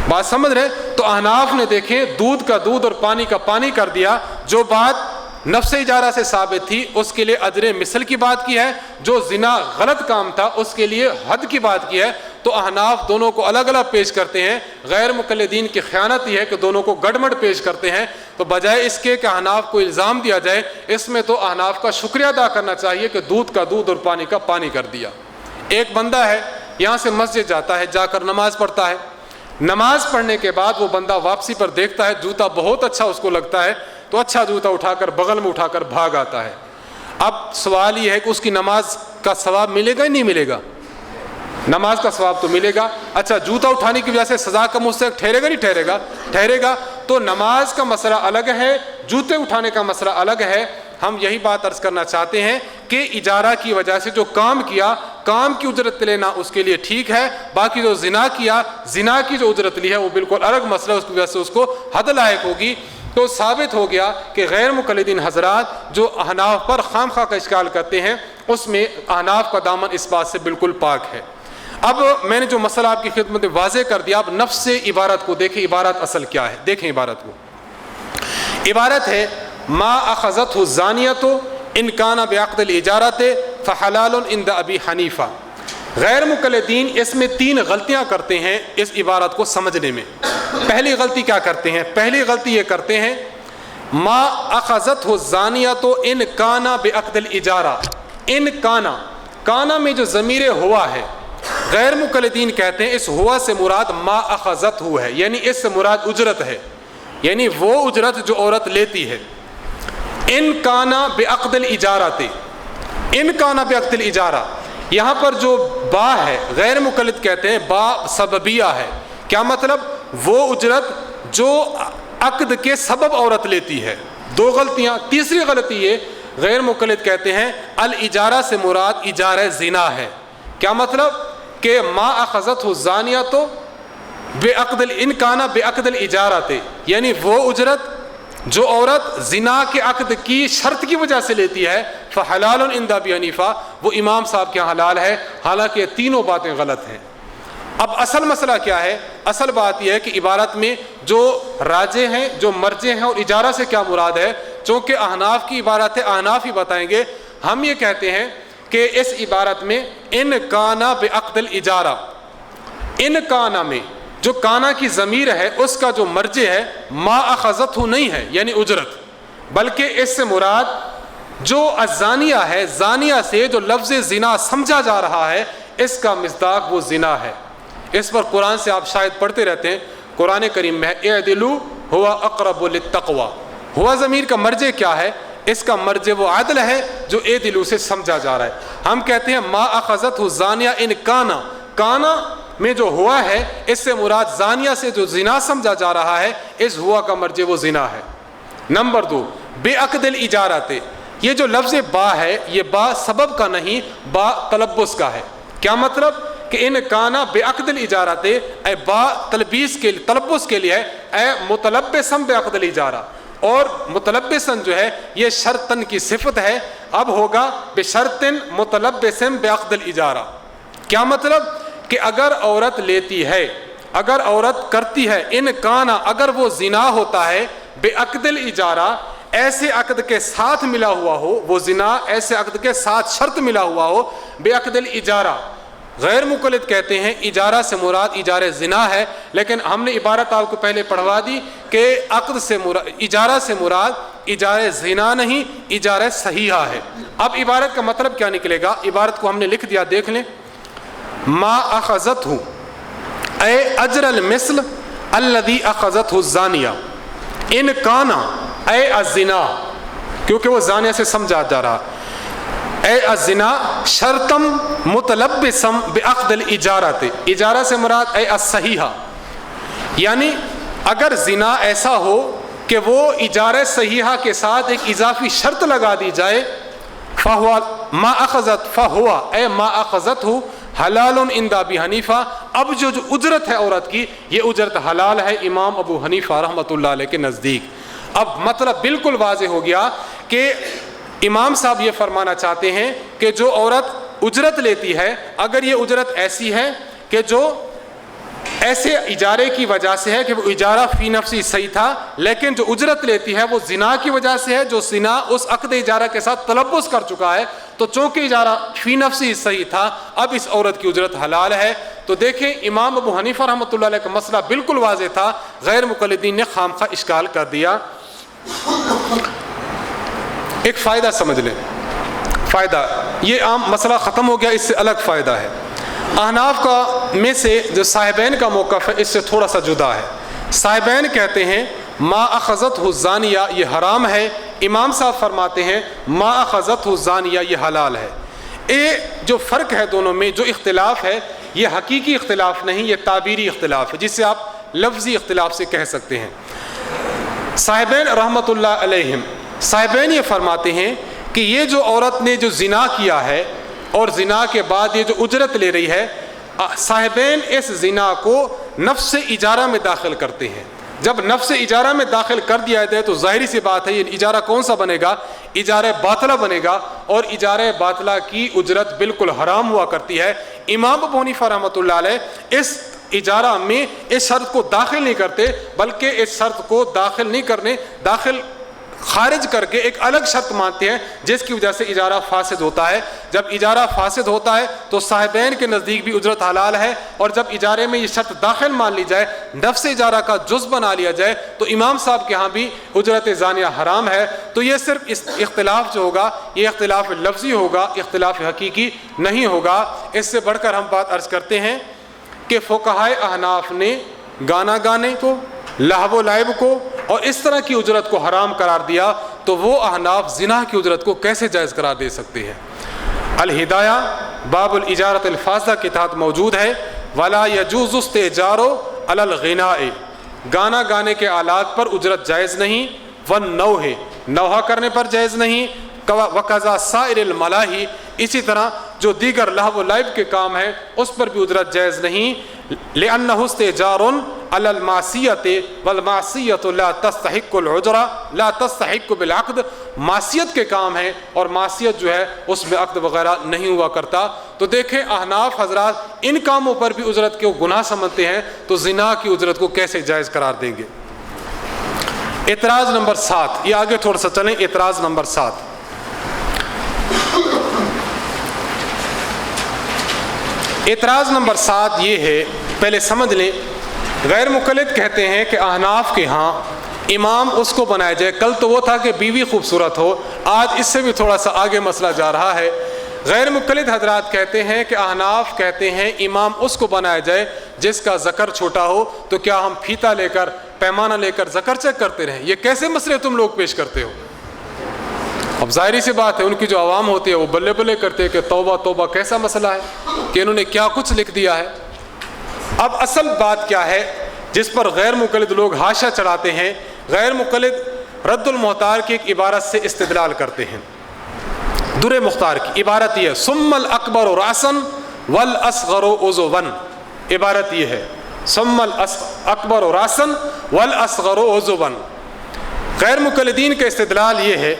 بات سمجھ رہے؟ تو احناف نے دیکھیں دودھ کا دودھ اور پانی کا پانی کر دیا. جو بات نفس اجارہ سے ثابت تھی اس کے لیے اجر مثل کی بات کی ہے، جو زنا غلط کام تھا اس کے لیے حد کی بات کی ہے. تو احناف دونوں کو الگ الگ پیش کرتے ہیں. غیر مقلدین کی خیانت یہ ہے کہ دونوں کو گڑمڑ پیش کرتے ہیں. تو بجائے اس کے کہ احناف کو الزام دیا جائے، اس میں تو احناف کا شکریہ ادا کرنا چاہیے کہ دودھ کا دودھ اور پانی کا پانی کر دیا. ایک بندہ ہے یہاں سے مسجد جاتا ہے، جا کر نماز پڑھتا ہے. نماز پڑھنے کے بعد وہ بندہ واپسی پر دیکھتا ہے جوتا بہت اچھا اس کو لگتا ہے، تو اچھا جوتا اٹھا کر بغل میں اٹھا کر بھاگ آتا ہے. اب سوال یہ ہے کہ اس کی نماز کا ثواب ملے گا یا نہیں ملے گا؟ نماز کا ثواب تو ملے گا. اچھا جوتا اٹھانے کی وجہ سے سزا کا مستحق ٹھہرے گا نہیں ٹھہرے گا؟ ٹھہرے گا. تو نماز کا مسئلہ الگ ہے، جوتے اٹھانے کا مسئلہ الگ ہے. ہم یہی بات عرض کرنا چاہتے ہیں کہ اجارہ کی وجہ سے جو کام کیا، کام کی اجرت لینا اس کے لیے ٹھیک ہے. باقی جو زنا کیا، زنا کی جو اجرت لی ہے وہ بالکل الگ مسئلہ، اس کی وجہ سے اس کو حد لائق ہوگی. تو ثابت ہو گیا کہ غیر مقلدین حضرات جو احناف پر خام خواہ کا اشکال کرتے ہیں، اس میں احناف کا دامن اس بات سے بالکل پاک ہے. اب میں نے جو مسئلہ آپ کی خدمت میں واضح کر دیا، اب نفس سے عبارت کو دیکھیں، عبارت اصل کیا ہے، دیکھیں عبارت کو۔ عبارت ہے ما اخذته الزانیۃ ان کان بعقد الاجارۃ فحلال عند ابی حنیفہ۔ غیر مقلدین اس میں 3 غلطیاں کرتے ہیں اس عبارت کو سمجھنے میں۔ پہلی غلطی کیا کرتے ہیں؟ پہلی غلطی یہ کرتے ہیں ما اخذته الزانیۃ ان کان بعقد الاجارہ۔ ان کانا میں جو ضمیر ہوا ہے، غیر مقلدین کہتے ہیں اس ہوا سے مراد ما اخذته ہے، یعنی اس سے مراد اجرت ہے، یعنی وہ اجرت جو عورت لیتی ہے۔ ان کانا بعقد الاجارۃ، ان کانا بعقد الاجارہ، یہاں پر جو با ہے غیر مقلد کہتے ہیں با سببیہ ہے۔ کیا مطلب؟ وہ اجرت جو عقد کے سبب عورت لیتی ہے۔ 2 غلطیاں۔ تیسری غلطی یہ، غیر مقلد کہتے ہیں الاجارہ سے مراد اجارہ زنا ہے۔ کیا مطلب؟ کہ ما اخذته الزانیۃ بعقد ان کان بعقد الاجارۃ، یعنی وہ اجرت جو عورت زنا کے عقد کی شرط کی وجہ سے لیتی ہے، فحلال عند ابی حنیفہ، وہ امام صاحب کے حلال ہے، حالانکہ یہ تینوں باتیں غلط ہیں۔ اب اصل مسئلہ کیا ہے؟ اصل بات یہ ہے کہ عبارت میں جو راجح ہیں، جو مرجح ہیں، اور اجارہ سے کیا مراد ہے، چونکہ احناف کی عبارت ہے، احناف ہی بتائیں گے۔ ہم یہ کہتے ہیں کہ اس عبارت میں ان کانا بعقد الاجارہ، ان کانا میں جو کانا کی ضمیر ہے اس کا جو مرجع ہے ما اخذته نہیں ہے، یعنی اجرت، بلکہ اس سے مراد جو الزانیہ ہے، زانیہ سے جو لفظ زنا سمجھا جا رہا ہے، اس کا مصداق وہ زنا ہے۔ اس پر قرآن سے آپ شاید پڑھتے رہتے ہیں، قرآن کریم میں اعدلوا هو اقرب للتقوی۔ ہوا ضمیر کا مرجع کیا ہے؟ اس کا مرجع وہ عدل ہے جو اعدلوا سے سمجھا جا رہا ہے۔ ہم کہتے ہیں ما اخذته الزانیہ ان کانا، کانا میں جو ہوا ہے اس سے مراد زانیہ سے جو زنا سمجھا جا رہا ہے، اس ہوا کا مرجع وہ زنا ہے۔ نمبر 2، بعقد الاجارۃ، یہ جو لفظ با ہے یہ با سبب کا نہیں، با تلبس کا ہے۔ کیا مطلب؟ کہ ان کانا بعقد الاجارۃ، اے با تلبیس کے تلبس کے لیے ہے، اے متلبسا بعقد الاجارہ، اور متلبسن جو ہے یہ شرطن کی صفت ہے، اب ہوگا بشرط متلبسا بعقد الاجارہ۔ کیا مطلب؟ کہ اگر عورت لیتی ہے، اگر عورت کرتی ہے، ان کانا اگر وہ زنا ہوتا ہے بعقد الاجارہ، ایسے عقد کے ساتھ ملا ہوا ہو، وہ زنا ایسے عقد کے ساتھ شرط ملا ہوا ہو، بعقد الاجارہ۔ غیر مقلد کہتے ہیں اجارہ سے مراد اجارہ زنا ہے، لیکن ہم نے عبارت آپ کو پہلے پڑھوا دی کہ عقد سے مراد، اجارہ سے مراد اجارہ زنا نہیں، اجارہ صحیحہ ہے۔ اب عبارت کا مطلب کیا نکلے گا؟ عبارت کو ہم نے لکھ دیا، دیکھ لیں۔ ما اخذته اے اجر المثل الذي اخذته الزانیہ ان کانا اے الزنا، کیونکہ وہ زانیہ سے سمجھا جا رہا، اے الزنا شرطم متلبسم بعقد الاجارۃ، اجارہ سے مراد اے الصحیحہ، یعنی اگر زنا ایسا ہو کہ وہ اجارہ صحیحہ کے ساتھ ایک اضافی شرط لگا دی جائے، فہو ما اخذت فہو اے ما اخذته حلال عند ابی حنیفہ، اب جو اجرت ہے عورت کی، یہ اجرت حلال ہے امام ابو حنیفہ رحمۃ اللہ علیہ کے نزدیک۔ اب مطلب بالکل واضح ہو گیا کہ امام صاحب یہ فرمانا چاہتے ہیں کہ جو عورت اجرت لیتی ہے، اگر یہ اجرت ایسی ہے کہ جو ایسے اجارے کی وجہ سے ہے کہ وہ اجارہ فی نفسی صحیح تھا، لیکن جو اجرت لیتی ہے وہ زنا کی وجہ سے ہے، جو زنا اس عقد اجارہ کے ساتھ تلبس کر چکا ہے، تو چونکہ اجارہ فی نفسی صحیح تھا، اب اس عورت کی اجرت حلال ہے۔ تو دیکھیں امام ابو حنیفہ رحمۃ اللہ علیہ کا مسئلہ بالکل واضح تھا، غیر مقلدین نے خامخواہ اشکال کر دیا۔ ایک فائدہ سمجھ لیں، فائدہ یہ عام مسئلہ ختم ہو گیا، اس سے الگ فائدہ ہے۔ احناف کا میں سے جو صاحبین کا موقف ہے اس سے تھوڑا سا جدا ہے۔ صاحبین کہتے ہیں ما اخذته الزانیہ یہ حرام ہے، امام صاحب فرماتے ہیں ما اخذته الزانیہ یہ حلال ہے۔ جو فرق ہے دونوں میں، جو اختلاف ہے، یہ حقیقی اختلاف نہیں، یہ تعبیری اختلاف ہے، جسے آپ لفظی اختلاف سے کہہ سکتے ہیں۔ صاحبین رحمۃ اللہ علیہم، صاحبین یہ فرماتے ہیں کہ یہ جو عورت نے جو زنا کیا ہے اور زنا کے بعد یہ جو اجرت لے رہی ہے، صاحبین اس زنا کو نفس اجارہ میں داخل کرتے ہیں۔ جب نفس اجارہ میں داخل کر دیا جائے تو ظاہری سی بات ہے یہ اجارہ کون سا بنے گا؟ اجارہ باطلہ بنے گا، اور اجارہ باطلہ کی اجرت بالکل حرام ہوا کرتی ہے۔ امام ابو حنیفہ رحمۃ اللہ علیہ اس اجارہ میں اس شرط کو داخل نہیں کرتے، بلکہ اس شرط کو داخل خارج کر کے ایک الگ شرط مانتے ہیں جس کی وجہ سے اجارہ فاسد ہوتا ہے۔ جب اجارہ فاسد ہوتا ہے تو صاحبین کے نزدیک بھی اجرت حلال ہے، اور جب اجارے میں یہ شرط داخل مان لی جائے، نفس اجارہ کا جز بنا لیا جائے، تو امام صاحب کے ہاں بھی اجرت زانیہ حرام ہے۔ تو یہ صرف اس اختلاف جو ہوگا یہ اختلاف لفظی ہوگا، اختلاف حقیقی نہیں ہوگا۔ اس سے بڑھ کر ہم بات عرض کرتے ہیں کہ فقہائے احناف نے گانا گانے کو، لہو و لعب کو اور اس طرح کی اجرت کو حرام قرار دیا، تو وہ احناف زنا کی اجرت کو کیسے جائز قرار دے سکتے ہیں؟ الہدایہ باب الاجارۃ الفاسدہ کے تحت موجود ہے، ولا یجوز استئجار علی الغناء، گانا گانے کے آلات پر اجرت جائز نہیں، والنوح، نوحہ کرنے پر جائز نہیں، وقضا سائر الملاہی، اسی طرح جو دیگر لہو و لعب کے کام ہیں اس پر بھی اجرت جائز نہیں، لأنہ استئجار علی المعصیۃ والمعصیۃ لا تستحق العجرہ لا تستحق بالعقد، معصیت کے کام ہیں اور معصیت جو ہے اس میں عقد وغیرہ نہیں ہوا کرتا۔ تو دیکھیں احناف حضرات ان کاموں پر بھی اجرت کو گناہ سمجھتے ہیں، تو زنا کی اجرت کو کیسے جائز قرار دیں گے؟ اعتراض نمبر 7، یہ آگے تھوڑا سا چلیں، اعتراض نمبر 7۔ اعتراض نمبر 7 یہ ہے، پہلے سمجھ لیں، غیر مقلد کہتے ہیں کہ احناف کے ہاں امام اس کو بنایا جائے، کل تو وہ تھا کہ بیوی خوبصورت ہو، آج اس سے بھی تھوڑا سا آگے مسئلہ جا رہا ہے۔ غیر مقلد حضرات کہتے ہیں کہ احناف کہتے ہیں امام اس کو بنایا جائے جس کا ذکر چھوٹا ہو، تو کیا ہم پھیتا لے کر پیمانہ لے کر ذکر چیک کرتے رہیں؟ یہ کیسے مسئلے تم لوگ پیش کرتے ہو؟ اب ظاہری سی بات ہے ان کی جو عوام ہوتی ہے وہ بلے بلے کرتے ہیں کہ توبہ توبہ کیسا مسئلہ ہے کہ انہوں نے کیا کچھ لکھ دیا ہے۔ اب اصل بات کیا ہے جس پر غیر مقلد لوگ حاشیہ چڑھاتے ہیں؟ غیر مقلد رد المحتار کی ایک عبارت سے استدلال کرتے ہیں۔ در مختار کی عبارت یہ ہے، ثم الاکبر رأسا والاصغر عضوا، عبارت یہ ہے ثم الاکبر رأسا والاصغر عضوا۔ غیر مقلدین کا استدلال یہ ہے،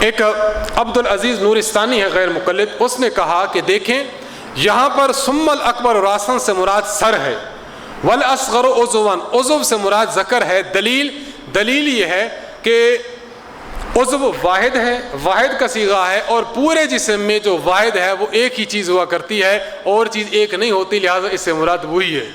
ایک عبد العزیز نورستانی ہے غیر مقلد، اس نے کہا کہ دیکھیں یہاں پر ثم الاکبر راسن سے مراد سر ہے، والاصغر عضوا، عضو سے مراد ذکر ہے۔ دلیل یہ ہے کہ عضو واحد ہے، واحد کا صیغہ ہے، اور پورے جسم میں جو واحد ہے وہ ایک ہی چیز ہوا کرتی ہے، اور چیز ایک نہیں ہوتی، لہذا اس سے مراد وہی ہے۔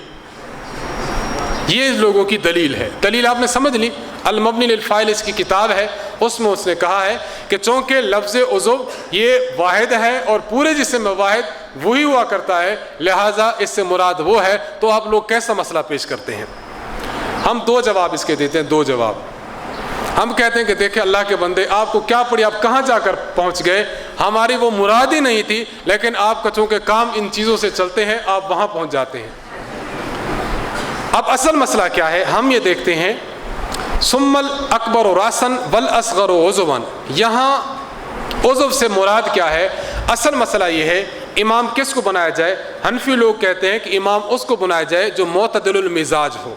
یہ لوگوں کی دلیل ہے۔ دلیل آپ نے سمجھ لی، المبنی للفاعل اس کی کتاب ہے، اس میں اس نے کہا ہے کہ چونکہ لفظ عضو یہ واحد ہے اور پورے جسم میں واحد وہی ہوا کرتا ہے، لہٰذا اس سے مراد وہ ہے۔ تو آپ لوگ کیسا مسئلہ پیش کرتے ہیں؟ ہم 2 جواب اس کے دیتے ہیں، 2 جواب۔ ہم کہتے ہیں کہ دیکھیں اللہ کے بندے، آپ کو کیا پڑی، آپ کہاں جا کر پہنچ گئے، ہماری وہ مراد ہی نہیں تھی، لیکن آپ کا چونکہ کام ان چیزوں سے چلتے ہیں آپ وہاں پہنچ جاتے ہیں۔ اب اصل مسئلہ کیا ہے ہم یہ دیکھتے ہیں، ثم الاکبر راسا والاصغر عضوا، یہاں عضو سے مراد کیا ہے؟ اصل مسئلہ یہ ہے امام کس کو بنایا جائے؟ حنفی لوگ کہتے ہیں کہ امام اس کو بنایا جائے جو معتدل المزاج ہو،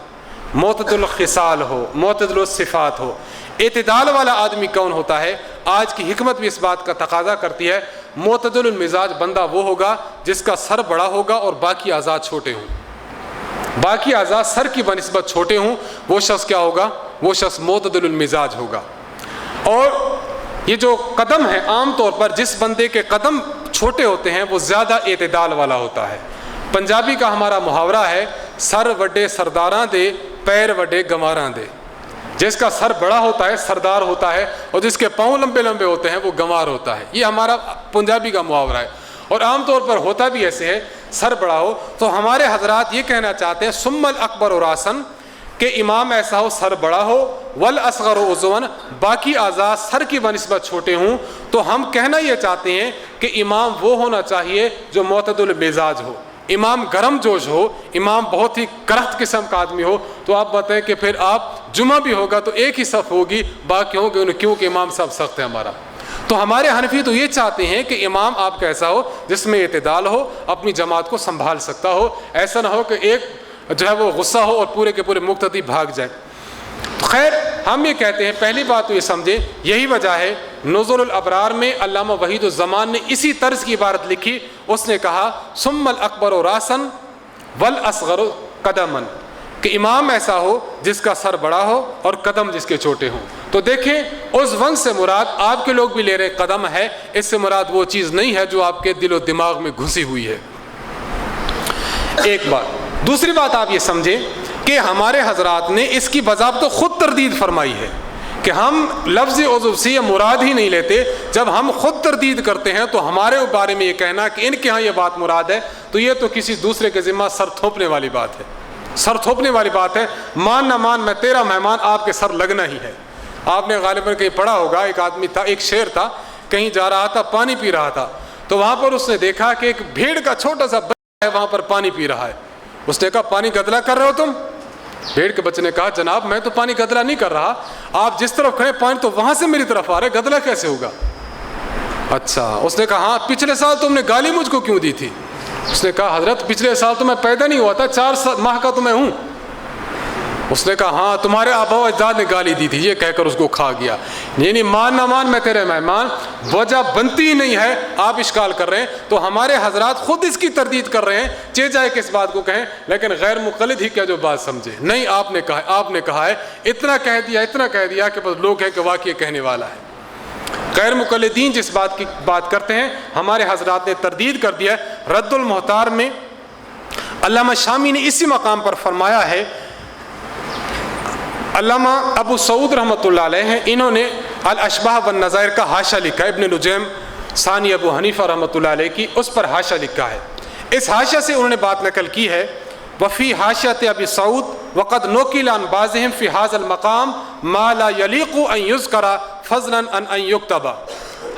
معتدل الخصال ہو، معتدل الصفات ہو۔ اعتدال والا آدمی کون ہوتا ہے؟ آج کی حکمت بھی اس بات کا تقاضا کرتی ہے، معتدل المزاج بندہ وہ ہوگا جس کا سر بڑا ہوگا اور باقی اعضاء چھوٹے ہوں، باقی اعضاء سر کی بنسبت چھوٹے ہوں، وہ شخص کیا ہوگا؟ وہ شخص معتدل المزاج ہوگا۔ اور یہ جو قدم ہے، عام طور پر جس بندے کے قدم چھوٹے ہوتے ہیں وہ زیادہ اعتدال والا ہوتا ہے۔ پنجابی کا ہمارا محاورہ ہے، سر وڈے سرداراں دے، پیر وڈے گماراں دے۔ جس کا سر بڑا ہوتا ہے سردار ہوتا ہے، اور جس کے پاؤں لمبے لمبے ہوتے ہیں وہ گمار ہوتا ہے۔ یہ ہمارا پنجابی کا محاورہ ہے، اور عام طور پر ہوتا بھی ایسے ہے، سر بڑا ہو۔ تو ہمارے حضرات یہ کہنا چاہتے ہیں ثم الاکبر راسن، کہ امام ایسا ہو سر بڑا ہو، والاصغر عضوا، باقی اعضاء سر کی بنسبت چھوٹے ہوں۔ تو ہم کہنا یہ چاہتے ہیں کہ امام وہ ہونا چاہیے جو معتدل مزاج ہو، امام گرم جوش ہو، امام بہت ہی کرخت قسم کا آدمی ہو۔ تو آپ بتائیں کہ پھر آپ جمعہ بھی ہوگا تو ایک ہی صف ہوگی، باقی ہوں گے کیونکہ امام صاحب سخت ہے ہمارا۔ تو ہمارے حنفی تو یہ چاہتے ہیں کہ امام آپ کا ایسا ہو جس میں اعتدال ہو، اپنی جماعت کو سنبھال سکتا ہو، ایسا نہ ہو کہ ایک جو ہے وہ غصہ ہو اور پورے کے پورے مقتدی بھاگ جائیں۔ تو خیر ہم یہ کہتے ہیں پہلی بات تو یہ سمجھیں یہی وجہ ہے نزول الابرار میں علامہ وحید الزمان نے اسی طرز کی عبارت لکھی، اس نے کہا ثم الاکبر راسن والاصغر قدمن، کہ امام ایسا ہو جس کا سر بڑا ہو اور قدم جس کے چھوٹے ہوں۔ تو دیکھیں عضون سے مراد آپ کے لوگ بھی لے رہے قدم ہے، اس سے مراد وہ چیز نہیں ہے جو آپ کے دل و دماغ میں گھسی ہوئی ہے۔ ایک بات، دوسری بات آپ یہ سمجھیں کہ ہمارے حضرات نے اس کی بضابطہ خود تردید فرمائی ہے کہ ہم لفظ عضو سے یہ مراد ہی نہیں لیتے۔ جب ہم خود تردید کرتے ہیں تو ہمارے بارے میں یہ کہنا کہ ان کے ہاں یہ بات مراد ہے تو یہ تو کسی دوسرے کے ذمہ سر تھوپنے والی بات ہے، سر تھوپنے والی بات ہے۔ مان نہ مان میں تیرا مہمان، آپ کے سر لگنا ہی ہے۔ آپ نے غالباً کہیں پڑھا ہوگا، ایک آدمی تھا، ایک شیر تھا، کہیں جا رہا تھا، پانی پی رہا تھا، تو وہاں پر اس نے دیکھا کہ ایک بھیڑ کا چھوٹا سا بچہ ہے وہاں پر پانی پی رہا ہے۔ اس نے کہا پانی گدلا کر رہے ہو تم؟ بھیڑ کے بچے نے کہا جناب میں تو پانی گدلا نہیں کر رہا، آپ جس طرف کھڑے پانی تو وہاں سے میری طرف آ رہا ہے، گدلا کیسے ہوگا؟ اچھا، اس نے کہا ہاں پچھلے سال تم نے گالی مجھ کو کیوں دی تھی؟ اس نے کہا حضرت پچھلے سال تو میں پیدا نہیں ہوا تھا، 4 ماہ کا تو میں ہوں۔ اس نے کہا ہاں تمہارے آبا و اجداد نے گالی دی تھی، یہ کہہ کر اس کو کھا گیا۔ یعنی مان نہ مان میں تیرے مہمان، وجہ بنتی ہی نہیں ہے، آپ اشکال کر رہے ہیں۔ تو ہمارے حضرات خود اس کی تردید کر رہے ہیں، چاہے کہ اس بات کو کہیں، لیکن غیر مقلد ہی کیا جو بات سمجھے نہیں، آپ نے کہا ہے اتنا کہہ دیا کہ بس لوگ ہیں کہ واقعی کہنے والا ہے۔ غیر مقلدین جس بات کی بات کرتے ہیں ہمارے حضرات نے تردید کر دیا ہے۔ رد المحتار میں علامہ شامی نے اسی مقام پر فرمایا ہے، علامہ ابو سعود رحمۃ اللہ علیہ ہیں، انہوں نے الاشباہ والنظائر کا حاشیہ لکھا ہے، ابن نجیم ثانی ابو حنیفہ رحمۃ اللہ علیہ کی اس پر حاشیہ لکھا ہے۔ اس حاشیہ سے انہوں نے بات نقل کی ہے، وفی حاشیۃ ابی سعود وقد نقل عن بعضهم فی ھذا المقام ما لا یلیق ان یذکر فضلا عن ان یکتب۔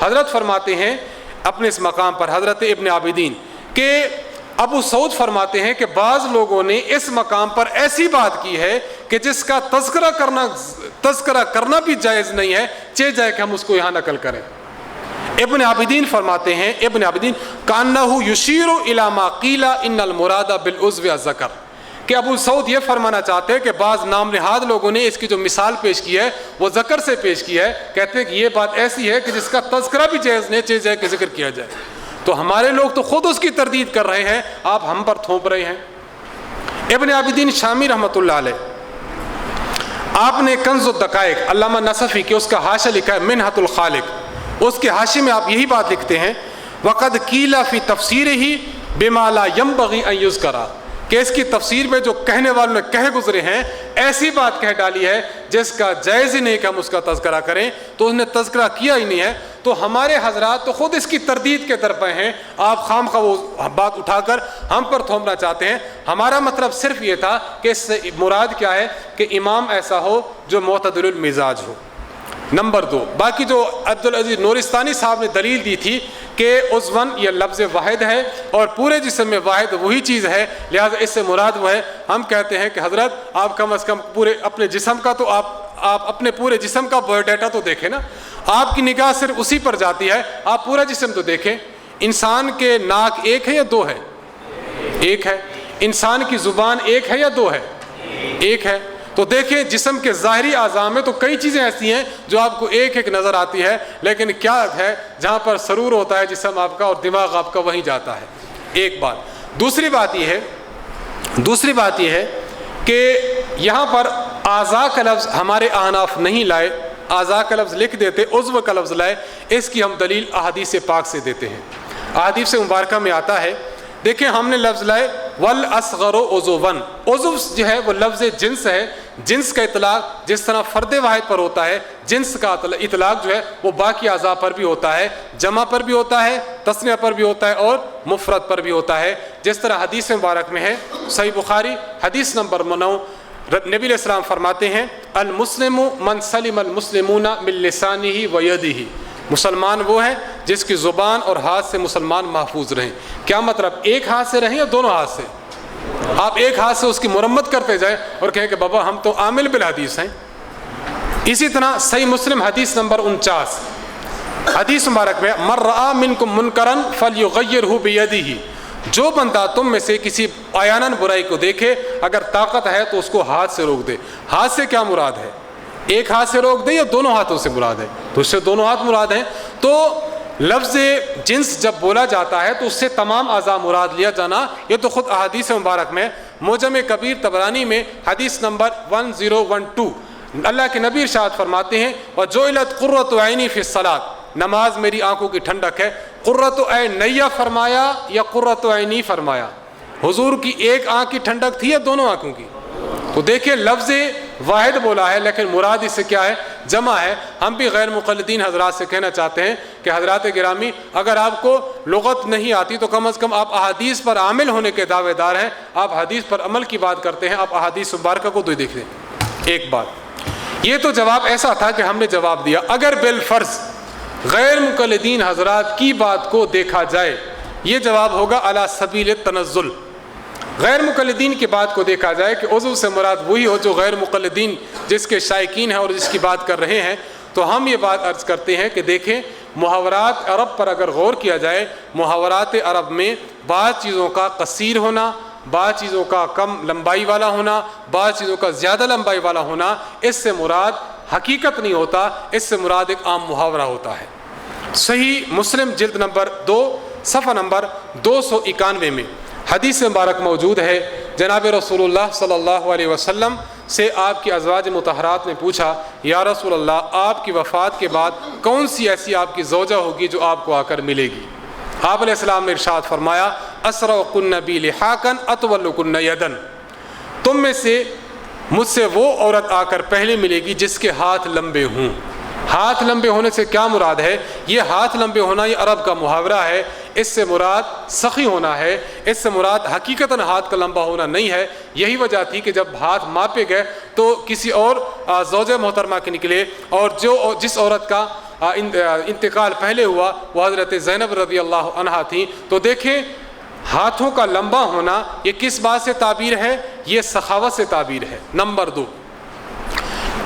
حضرت فرماتے ہیں اپنے اس مقام پر، حضرت ابن عابدین، کہ ابو سعود فرماتے ہیں کہ بعض لوگوں نے اس مقام پر ایسی بات کی ہے کہ جس کا تذکرہ کرنا بھی جائز نہیں ہے، چاہے کہ ہم اس کو یہاں نقل کریں۔ ابن عابدین فرماتے ہیں، کأنہ یشیر الی ما قیل ان المراد بالعضو الذکر، کہ ابو سعود یہ فرمانا چاہتے ہیں کہ بعض نام نہاد لوگوں نے اس کی جو مثال پیش کی ہے وہ ذکر سے پیش کی ہے، کہتے ہیں کہ یہ بات ایسی ہے کہ جس کا تذکرہ بھی جائز نہیں، چاہے کہ ذکر کیا جائے۔ تو ہمارے لوگ تو خود اس کی تردید کر رہے ہیں، آپ ہم پر تھوپ رہے ہیں۔ ابن عابدین شامی رحمۃ اللہ علیہ، آپ نے کنز الدقائق علامہ نصفی کے اس کا حاشیہ لکھا ہے منحۃ الخالق، اس کے حاشیے میں آپ یہی بات لکھتے ہیں، وقد قیل فی تفسیرہ بما لا ينبغی ان یذکر، کہ اس کی تفسیر میں جو کہنے والوں نے کہہ گزرے ہیں ایسی بات کہہ ڈالی ہے جس کا جائز ہی نہیں کہ ہم اس کا تذکرہ کریں، تو اس نے تذکرہ کیا ہی نہیں ہے۔ تو ہمارے حضرات تو خود اس کی تردید کے در پہ ہیں، آپ خام خواہ وہ بات اٹھا کر ہم پر تھوپنا چاہتے ہیں۔ ہمارا مطلب صرف یہ تھا کہ اس سے مراد کیا ہے کہ امام ایسا ہو جو معتدل المزاج ہو۔ نمبر 2، باقی جو عبدالعزیز نورستانی صاحب نے دلیل دی تھی کہ عضون یہ لفظ واحد ہے اور پورے جسم میں واحد وہی چیز ہے، لہٰذا اس سے مراد وہ ہے، ہم کہتے ہیں کہ حضرت آپ کم از کم پورے اپنے جسم کا تو آپ اپنے پورے جسم کا بایو ڈیٹا تو دیکھیں نا، آپ کی نگاہ صرف اسی پر جاتی ہے، آپ پورا جسم تو دیکھیں۔ انسان کے ناک ایک ہے یا 2 ہے؟ ایک ہے۔ انسان کی زبان ایک ہے یا 2 ہے؟ ایک ہے۔ تو دیکھیں جسم کے ظاہری اعضاء میں تو کئی چیزیں ایسی ہیں جو آپ کو ایک ایک نظر آتی ہے، لیکن کیا ہے جہاں پر سرور ہوتا ہے جسم آپ کا اور دماغ آپ کا وہیں جاتا ہے۔ ایک بات۔ دوسری بات یہ ہے کہ یہاں پر اعضاء کا لفظ ہمارے احناف نہیں لائے، اعضاء کا لفظ لکھ دیتے، عضو کا لفظ لائے۔ اس کی ہم دلیل احادیث پاک سے دیتے ہیں۔ احادیث مبارکہ میں آتا ہے، دیکھیں ہم نے لفظ لائے والاصغر عضون، عضو جو ہے وہ لفظ جنس ہے، جنس کا اطلاق جس طرح فرد واحد پر ہوتا ہے، جنس کا اطلاق جو ہے وہ باقی اعضاء پر بھی ہوتا ہے، جمع پر بھی ہوتا ہے، تثنیہ پر بھی ہوتا ہے اور مفرد پر بھی ہوتا ہے۔ جس طرح حدیث مبارک میں ہے صحیح بخاری حدیث نمبر 9، نبی علیہ السلام فرماتے ہیں المسلم من سلم المسلمون من لسانہ و یدہ، مسلمان وہ ہے جس کی زبان اور ہاتھ سے مسلمان محفوظ رہیں۔ کیا مطلب ایک ہاتھ سے رہیں یا دونوں ہاتھ سے؟ آپ ایک ہاتھ سے اس کی مرمت کرتے جائیں اور کہیں کہ بابا ہم تو عامل بالحدیث ہیں۔ اسی طرح صحیح مسلم حدیث نمبر 49، حدیث مبارک میں من رأى منکم منکرا فلیغیرہ بیدہ، جو بندہ تم میں سے کسی عیاناً برائی کو دیکھے اگر طاقت ہے تو اس کو ہاتھ سے روک دے۔ ہاتھ سے کیا مراد ہے؟ ایک ہاتھ سے روک دے یا دونوں ہاتھوں سے مراد ہے؟ تو اس سے دونوں ہاتھ مراد ہیں۔ تو لفظ جنس جب بولا جاتا ہے تو اس سے تمام اعضاء مراد لیا جانا، یہ تو خود احادیث مبارک میں معجم کبیر طبرانی میں حدیث نمبر 1012 اللہ کے نبی ارشاد فرماتے ہیں وَجُعِلَتْ قُرَّةُ عَيْنِي فِي الصَّلَاةِ، نماز میری آنکھوں کی ٹھنڈک ہے۔ قرۃ عینیہ فرمایا یا قرۃ عینی فرمایا؟ حضور کی ایک آنکھ کی ٹھنڈک تھی یا دونوں آنکھوں کی؟ تو دیکھیں لفظ واحد بولا ہے لیکن مراد اس سے کیا ہے؟ جمع ہے۔ ہم بھی غیر مقلدین حضرات سے کہنا چاہتے ہیں کہ حضرات گرامی اگر آپ کو لغت نہیں آتی تو کم از کم آپ احادیث پر عامل ہونے کے دعوے دار ہیں، آپ حدیث پر عمل کی بات کرتے ہیں، آپ احادیث مبارکہ کو تو دیکھ لیں۔ ایک بات یہ تو جواب ایسا تھا کہ ہم نے جواب دیا۔ اگر بالفرض غیر مقلدین حضرات کی بات کو دیکھا جائے، یہ جواب ہوگا علی سبیل التنزل۔ غیر مقلدین کی بات کو دیکھا جائے کہ عضو سے مراد وہی ہو جو غیر مقلدین جس کے شائقین ہیں اور جس کی بات کر رہے ہیں، تو ہم یہ بات عرض کرتے ہیں کہ دیکھیں محاورات عرب پر اگر غور کیا جائے، محاورات عرب میں بعض چیزوں کا قصیر ہونا، بعض چیزوں کا کم لمبائی والا ہونا، بعض چیزوں کا زیادہ لمبائی والا ہونا، اس سے مراد حقیقت نہیں ہوتا، اس سے مراد ایک عام محاورہ ہوتا ہے۔ صحیح مسلم جلد نمبر 2 صفحہ نمبر 291 میں حدیث مبارک موجود ہے۔ جناب رسول اللہ صلی اللہ علیہ وسلم سے آپ کی ازواج مطہرات نے پوچھا یا رسول اللہ آپ کی وفات کے بعد کون سی ایسی آپ کی زوجہ ہوگی جو آپ کو آ کر ملے گی؟ آپ علیہ السلام نے ارشاد فرمایا اسرعکن بی لحاقا اطولکن یدن، تم میں سے مجھ سے وہ عورت آ کر پہلے ملے گی جس کے ہاتھ لمبے ہوں۔ ہاتھ لمبے ہونے سے کیا مراد ہے؟ یہ ہاتھ لمبے ہونا یہ عرب کا محاورہ ہے، اس سے مراد سخی ہونا ہے، اس سے مراد حقیقتاً ہاتھ کا لمبا ہونا نہیں ہے۔ یہی وجہ تھی کہ جب ہاتھ ماپے گئے تو کسی اور زوجہ محترمہ کے نکلے، اور جس عورت کا انتقال پہلے ہوا وہ حضرت زینب رضی اللہ عنہا تھیں۔ تو دیکھیں ہاتھوں کا لمبا ہونا یہ کس بات سے تعبیر ہے؟ یہ سخاوت سے تعبیر ہے۔ نمبر 2،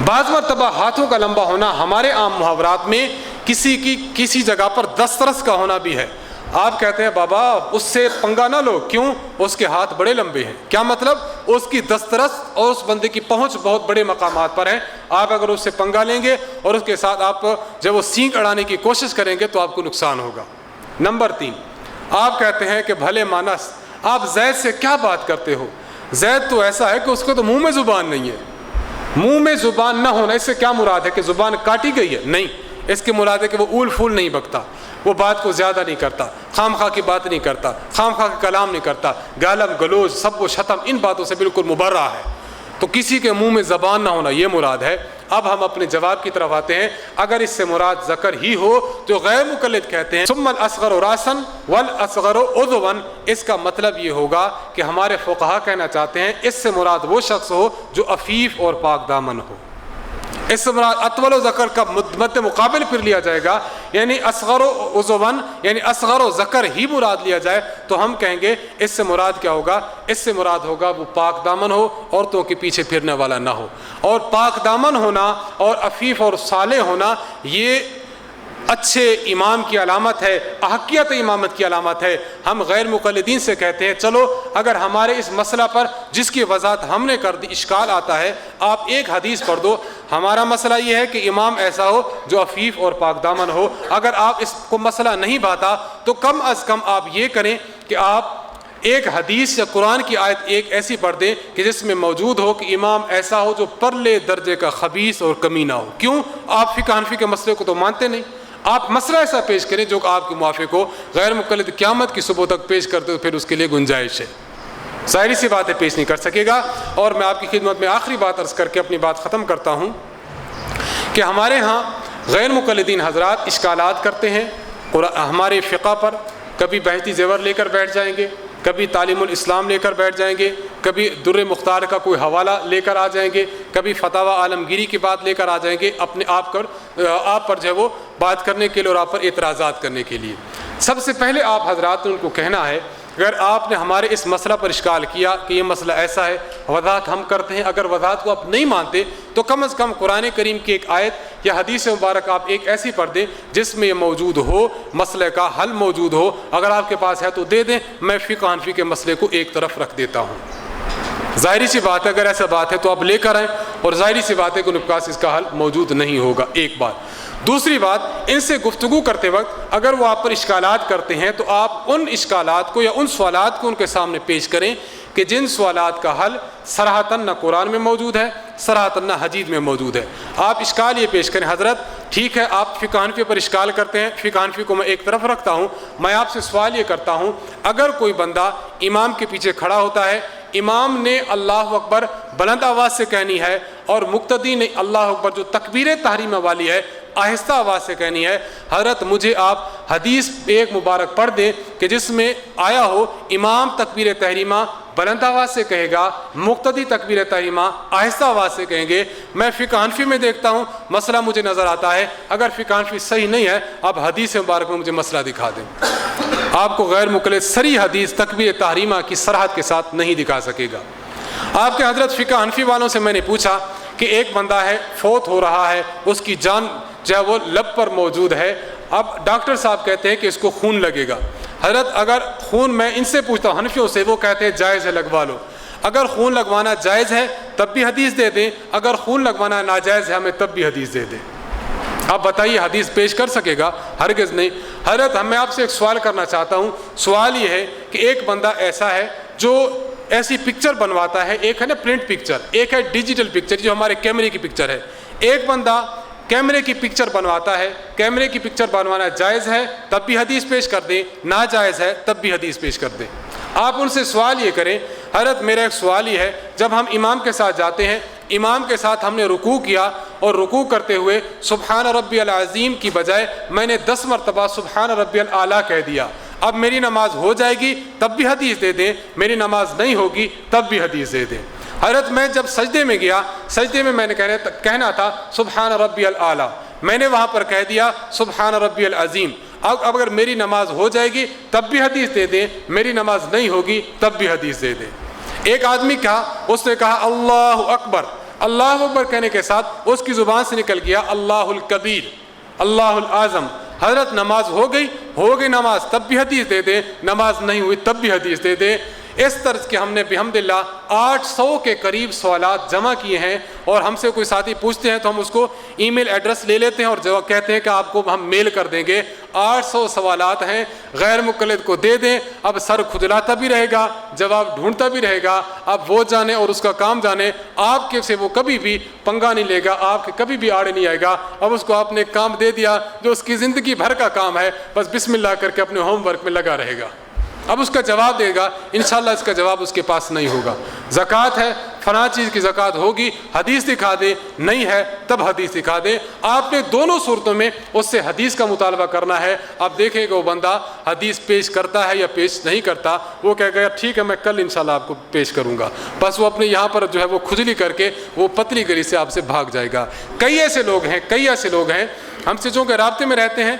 بعض مرتبہ ہاتھوں کا لمبا ہونا ہمارے عام محاورات میں کسی جگہ پر دسترس کا ہونا بھی ہے۔ آپ کہتے ہیں بابا اس سے پنگا نہ لو، کیوں؟ اس کے ہاتھ بڑے لمبے ہیں۔ کیا مطلب؟ اس کی دسترس اور اس بندے کی پہنچ بہت بڑے مقامات پر ہے، آپ اگر اس سے پنگا لیں گے اور اس کے ساتھ آپ جب وہ سینگ اڑانے کی کوشش کریں گے تو آپ کو نقصان ہوگا۔ نمبر 3، آپ کہتے ہیں کہ بھلے مانس آپ زید سے کیا بات کرتے ہو؟ زید تو ایسا ہے کہ اس کو تو منہ میں زبان نہیں ہے۔ منہ میں زبان نہ ہونا اس سے کیا مراد ہے؟ کہ زبان کاٹی گئی ہے؟ نہیں، اس کے مراد ہے کہ وہ اول پھول نہیں بکتا، وہ بات کو زیادہ نہیں کرتا، خام خواہ کی بات نہیں کرتا، خام خواہ کا کلام نہیں کرتا، گالم گلوچ سب و شتم ان باتوں سے بالکل مبرہ ہے۔ تو کسی کے منہ میں زبان نہ ہونا یہ مراد ہے۔ اب ہم اپنے جواب کی طرف آتے ہیں۔ اگر اس سے مراد ذکر ہی ہو تو غیر مقلد کہتے ہیں ثم الاصغر راسا والاصغر عضوا، اس کا مطلب یہ ہوگا کہ ہمارے فقہا کہنا چاہتے ہیں اس سے مراد وہ شخص ہو جو عفیف اور پاک دامن ہو۔ اس سے مراد اطول و ذکر کا مد مقابل پھر لیا جائے گا، یعنی اصغر و عضوا یعنی اصغر و ذکر ہی مراد لیا جائے تو ہم کہیں گے اس سے مراد کیا ہوگا؟ اس سے مراد ہوگا وہ پاک دامن ہو، عورتوں کے پیچھے پھرنے والا نہ ہو۔ اور پاک دامن ہونا اور عفیف اور صالح ہونا یہ اچھے امام کی علامت ہے، احقیت امامت کی علامت ہے۔ ہم غیر مقلدین سے کہتے ہیں چلو اگر ہمارے اس مسئلہ پر جس کی وضاحت ہم نے کر دی اشکال آتا ہے، آپ ایک حدیث پڑھ دو۔ ہمارا مسئلہ یہ ہے کہ امام ایسا ہو جو عفیف اور پاک دامن ہو۔ اگر آپ اس کو مسئلہ نہیں بھاتا تو کم از کم آپ یہ کریں کہ آپ ایک حدیث یا قرآن کی آیت ایک ایسی پڑھ دیں کہ جس میں موجود ہو کہ امام ایسا ہو جو پرلے درجے کا خبیث اور کمینہ ہو۔ کیوں؟ آپ فقہ حنفی کے مسئلے کو تو مانتے نہیں، آپ مسئلہ ایسا پیش کریں جو کہ آپ کے موافق ہو۔ غیر مقلد قیامت کی صبح تک پیش کرتے تو پھر اس کے لیے گنجائش ہے، ظاہری سی باتیں پیش نہیں کر سکے گا۔ اور میں آپ کی خدمت میں آخری بات عرض کر کے اپنی بات ختم کرتا ہوں کہ ہمارے ہاں غیر مقلدین حضرات اشکالات کرتے ہیں ہمارے فقہ پر، کبھی بہتی زیور لے کر بیٹھ جائیں گے، کبھی تعلیم الاسلام لے کر بیٹھ جائیں گے، کبھی در مختار کا کوئی حوالہ لے کر آ جائیں گے، کبھی فتاوی عالمگیری کی بات لے کر آ جائیں گے اپنے آپ پر جو ہے وہ بات کرنے کے لیے اور آپ پر اعتراضات کرنے کے لیے۔ سب سے پہلے آپ حضرات نے ان کو کہنا ہے اگر آپ نے ہمارے اس مسئلہ پر اشکال کیا کہ یہ مسئلہ ایسا ہے، وضاحت ہم کرتے ہیں، اگر وضاحت کو آپ نہیں مانتے تو کم از کم قرآن کریم کی ایک آیت یا حدیث مبارک آپ ایک ایسی پڑھ دیں جس میں یہ موجود ہو، مسئلے کا حل موجود ہو. اگر آپ کے پاس ہے تو دے دیں، میں فقہ حنفی کے مسئلے کو ایک طرف رکھ دیتا ہوں. ظاہری سی بات ہے اگر ایسا بات ہے تو آپ لے کر آئیں، اور ظاہری سی بات ہے کہ ان کے پاس اس کا حل موجود نہیں ہوگا. ایک بات. دوسری بات، ان سے گفتگو کرتے وقت اگر وہ آپ پر اشکالات کرتے ہیں تو آپ ان اشکالات کو یا ان سوالات کو ان کے سامنے پیش کریں کہ جن سوالات کا حل صراحتاً نہ قرآن میں موجود ہے، صراحتاً نہ حدیث میں موجود ہے. آپ اشکال یہ پیش کریں، حضرت ٹھیک ہے آپ فقہ حنفی پر اشکال کرتے ہیں، فقہ حنفی کو میں ایک طرف رکھتا ہوں، میں آپ سے سوال یہ کرتا ہوں، اگر کوئی بندہ امام کے پیچھے کھڑا ہوتا ہے، امام نے اللہ اکبر بلند آواز سے کہنی ہے اور مقتدی نے اللہ اکبر جو تکبیر تحریمہ والی ہے آہستہ آواز سے کہنی ہے، حضرت مجھے آپ حدیث ایک مبارک پڑھ دیں کہ جس میں آیا ہو امام تکبیر تحریمہ بلند آواز سے کہے گا، مقتدی تکبیر تحریمہ آہستہ آواز سے کہیں گے. میں فقہ حنفی میں دیکھتا ہوں مسئلہ مجھے نظر آتا ہے، اگر فقہ حنفی صحیح نہیں ہے آپ حدیث مبارک میں مجھے مسئلہ دکھا دیں. آپ کو غیر مقلد صریح حدیث تکبیر تحریمہ کی صراحت کے ساتھ نہیں دکھا سکے گا. آپ کے حضرت فقہ حنفی والوں سے میں نے پوچھا کہ ایک بندہ ہے فوت ہو رہا ہے، اس کی جان جو ہے وہ لب پر موجود ہے، اب ڈاکٹر صاحب کہتے ہیں کہ اس کو خون لگے گا. حضرت اگر خون، میں ان سے پوچھتا ہوں حنفیوں سے، وہ کہتے ہیں جائز ہے لگوا لو. اگر خون لگوانا جائز ہے تب بھی حدیث دے دیں، اگر خون لگوانا ناجائز ہے ہمیں تب بھی حدیث دے دیں. آپ بتائیے حدیث پیش کر سکے گا؟ ہرگز نہیں. حضرت میں آپ سے ایک سوال کرنا چاہتا ہوں، سوال یہ ہے کہ ایک بندہ ایسا ہے جو ایسی پکچر بنواتا ہے، ایک ہے نا پرنٹ پکچر، ایک ہے ڈیجیٹل پکچر جو ہمارے کیمرے کی پکچر ہے. ایک بندہ کیمرے کی پکچر بنواتا ہے، کیمرے کی پکچر بنوانا جائز ہے تب بھی حدیث پیش کر دیں، ناجائز ہے تب بھی حدیث پیش کر دیں. آپ ان سے سوال یہ کریں، حضرت میرا ایک سوال یہ ہے، جب ہم امام کے ساتھ جاتے ہیں، امام کے ساتھ ہم نے رکوع کیا اور رکوع کرتے ہوئے سبحان ربی العظیم کی بجائے میں نے 10 مرتبہ سبحان ربی الاعلیٰ کہہ دیا، اب میری نماز ہو جائے گی تب بھی حدیث دے دیں، میری نماز نہیں ہوگی تب بھی حدیث دے دیں. حضرت میں جب سجدے میں گیا، سجدے میں میں نے کہنا تھا سبحان ربی الاعلیٰ، میں نے وہاں پر کہہ دیا سبحان ربی العظیم. اب اگر میری نماز ہو جائے گی تب بھی حدیث دے دیں، میری نماز نہیں ہوگی تب بھی حدیث دے دیں. ایک آدمی کہا، اس نے کہا اللہ اکبر، اللہ اکبر کہنے کے ساتھ اس کی زبان سے نکل گیا اللہ الکبیر، اللہ العظم. حضرت نماز ہو گئی نماز تب بھی حدیث دے دیں، نماز نہیں ہوئی تب بھی حدیث دے دیں. اس طرز کے ہم نے بحمدللہ 800 کے قریب سوالات جمع کیے ہیں، اور ہم سے کوئی ساتھی پوچھتے ہیں تو ہم اس کو ای میل ایڈریس لے لیتے ہیں اور جواب کہتے ہیں کہ آپ کو ہم میل کر دیں گے. 800 سوالات ہیں، غیر مقلد کو دے دیں، اب سر کھجلاتا بھی رہے گا، جواب ڈھونڈتا بھی رہے گا. اب وہ جانے اور اس کا کام جانے، آپ کے سے وہ کبھی بھی پنگا نہیں لے گا، آپ کے کبھی بھی آڑے نہیں آئے گا. اب اس کو آپ نے کام دے دیا جو اس کی زندگی بھر کا کام ہے، بس بسم اللہ کر کے اپنے ہوم ورک میں لگا رہے گا. اب اس کا جواب دے گا، انشاءاللہ اس کا جواب اس کے پاس نہیں ہوگا. زکوٰۃ ہے، فلاں چیز کی زکوٰۃ ہوگی، حدیث دکھا دے، نہیں ہے تب حدیث دکھا دے. آپ نے دونوں صورتوں میں اس سے حدیث کا مطالبہ کرنا ہے. آپ دیکھیں کہ وہ بندہ حدیث پیش کرتا ہے یا پیش نہیں کرتا. وہ کہہ گیا ٹھیک ہے میں کل انشاءاللہ آپ کو پیش کروں گا، بس وہ اپنے یہاں پر جو ہے وہ کھجلی کر کے وہ پتلی گری سے آپ سے بھاگ جائے گا. کئی ایسے لوگ ہیں ہم سے جو کہ رابطے میں رہتے ہیں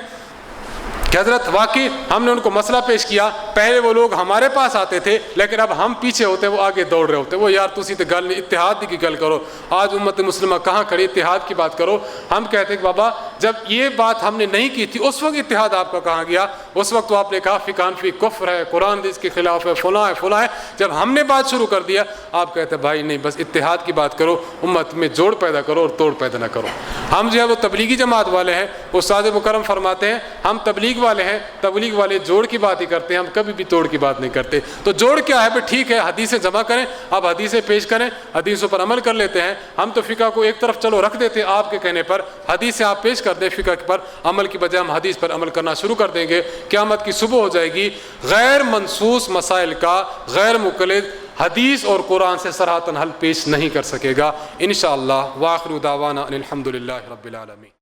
کہ حضرت واقعی ہم نے ان کو مسئلہ پیش کیا، پہلے وہ لوگ ہمارے پاس آتے تھے لیکن اب ہم پیچھے ہوتے وہ آگے دوڑ رہے ہوتے. وہ یار تسی تو گل نہیں، اتحاد کی گل کرو، آج امت مسلمہ کہاں کھڑی، اتحاد کی بات کرو. ہم کہتے ہیں کہ بابا جب یہ بات ہم نے نہیں کی تھی اس وقت اتحاد آپ کا کہاں گیا؟ اس وقت تو آپ نے کہا فقہ حنفی کفر ہے، قرآن حدیث کے خلاف ہے، فلاں ہے. جب ہم نے بات شروع کر دیا آپ کہتے ہیں بھائی نہیں، بس اتحاد کی بات کرو، امت میں جوڑ پیدا کرو اور توڑ پیدا نہ کرو. ہم جو ہے وہ تبلیغی جماعت والے ہیں، استاد مکرم فرماتے ہیں ہم تبلیغ والے ہیں، تبلیغ والے جوڑ کی بات ہی کرتے ہیں، ہم کبھی بھی توڑ کی بات نہیں کرتے. تو جوڑ کیا ہے؟ ٹھیک ہے حدیثیں جمع کریں، آپ حدیثیں پیش کریں، حدیثوں پر عمل کر لیتے ہیں. ہم تو فقہ کو ایک طرف چلو رکھ دیتے ہیں آپ کے کہنے پر، حدیثیں آپ پیش کر دیں، فقہ پر عمل کی بجائے ہم حدیث پر عمل کرنا شروع کر دیں گے. قیامت کی صبح ہو جائے گی، غیر منصوص مسائل کا غیر مقلد حدیث اور قرآن سے صراحتاً حل پیش نہیں کر سکے گا انشاءاللہ. وآخر دعوانا ان الحمد للہ رب العالمین.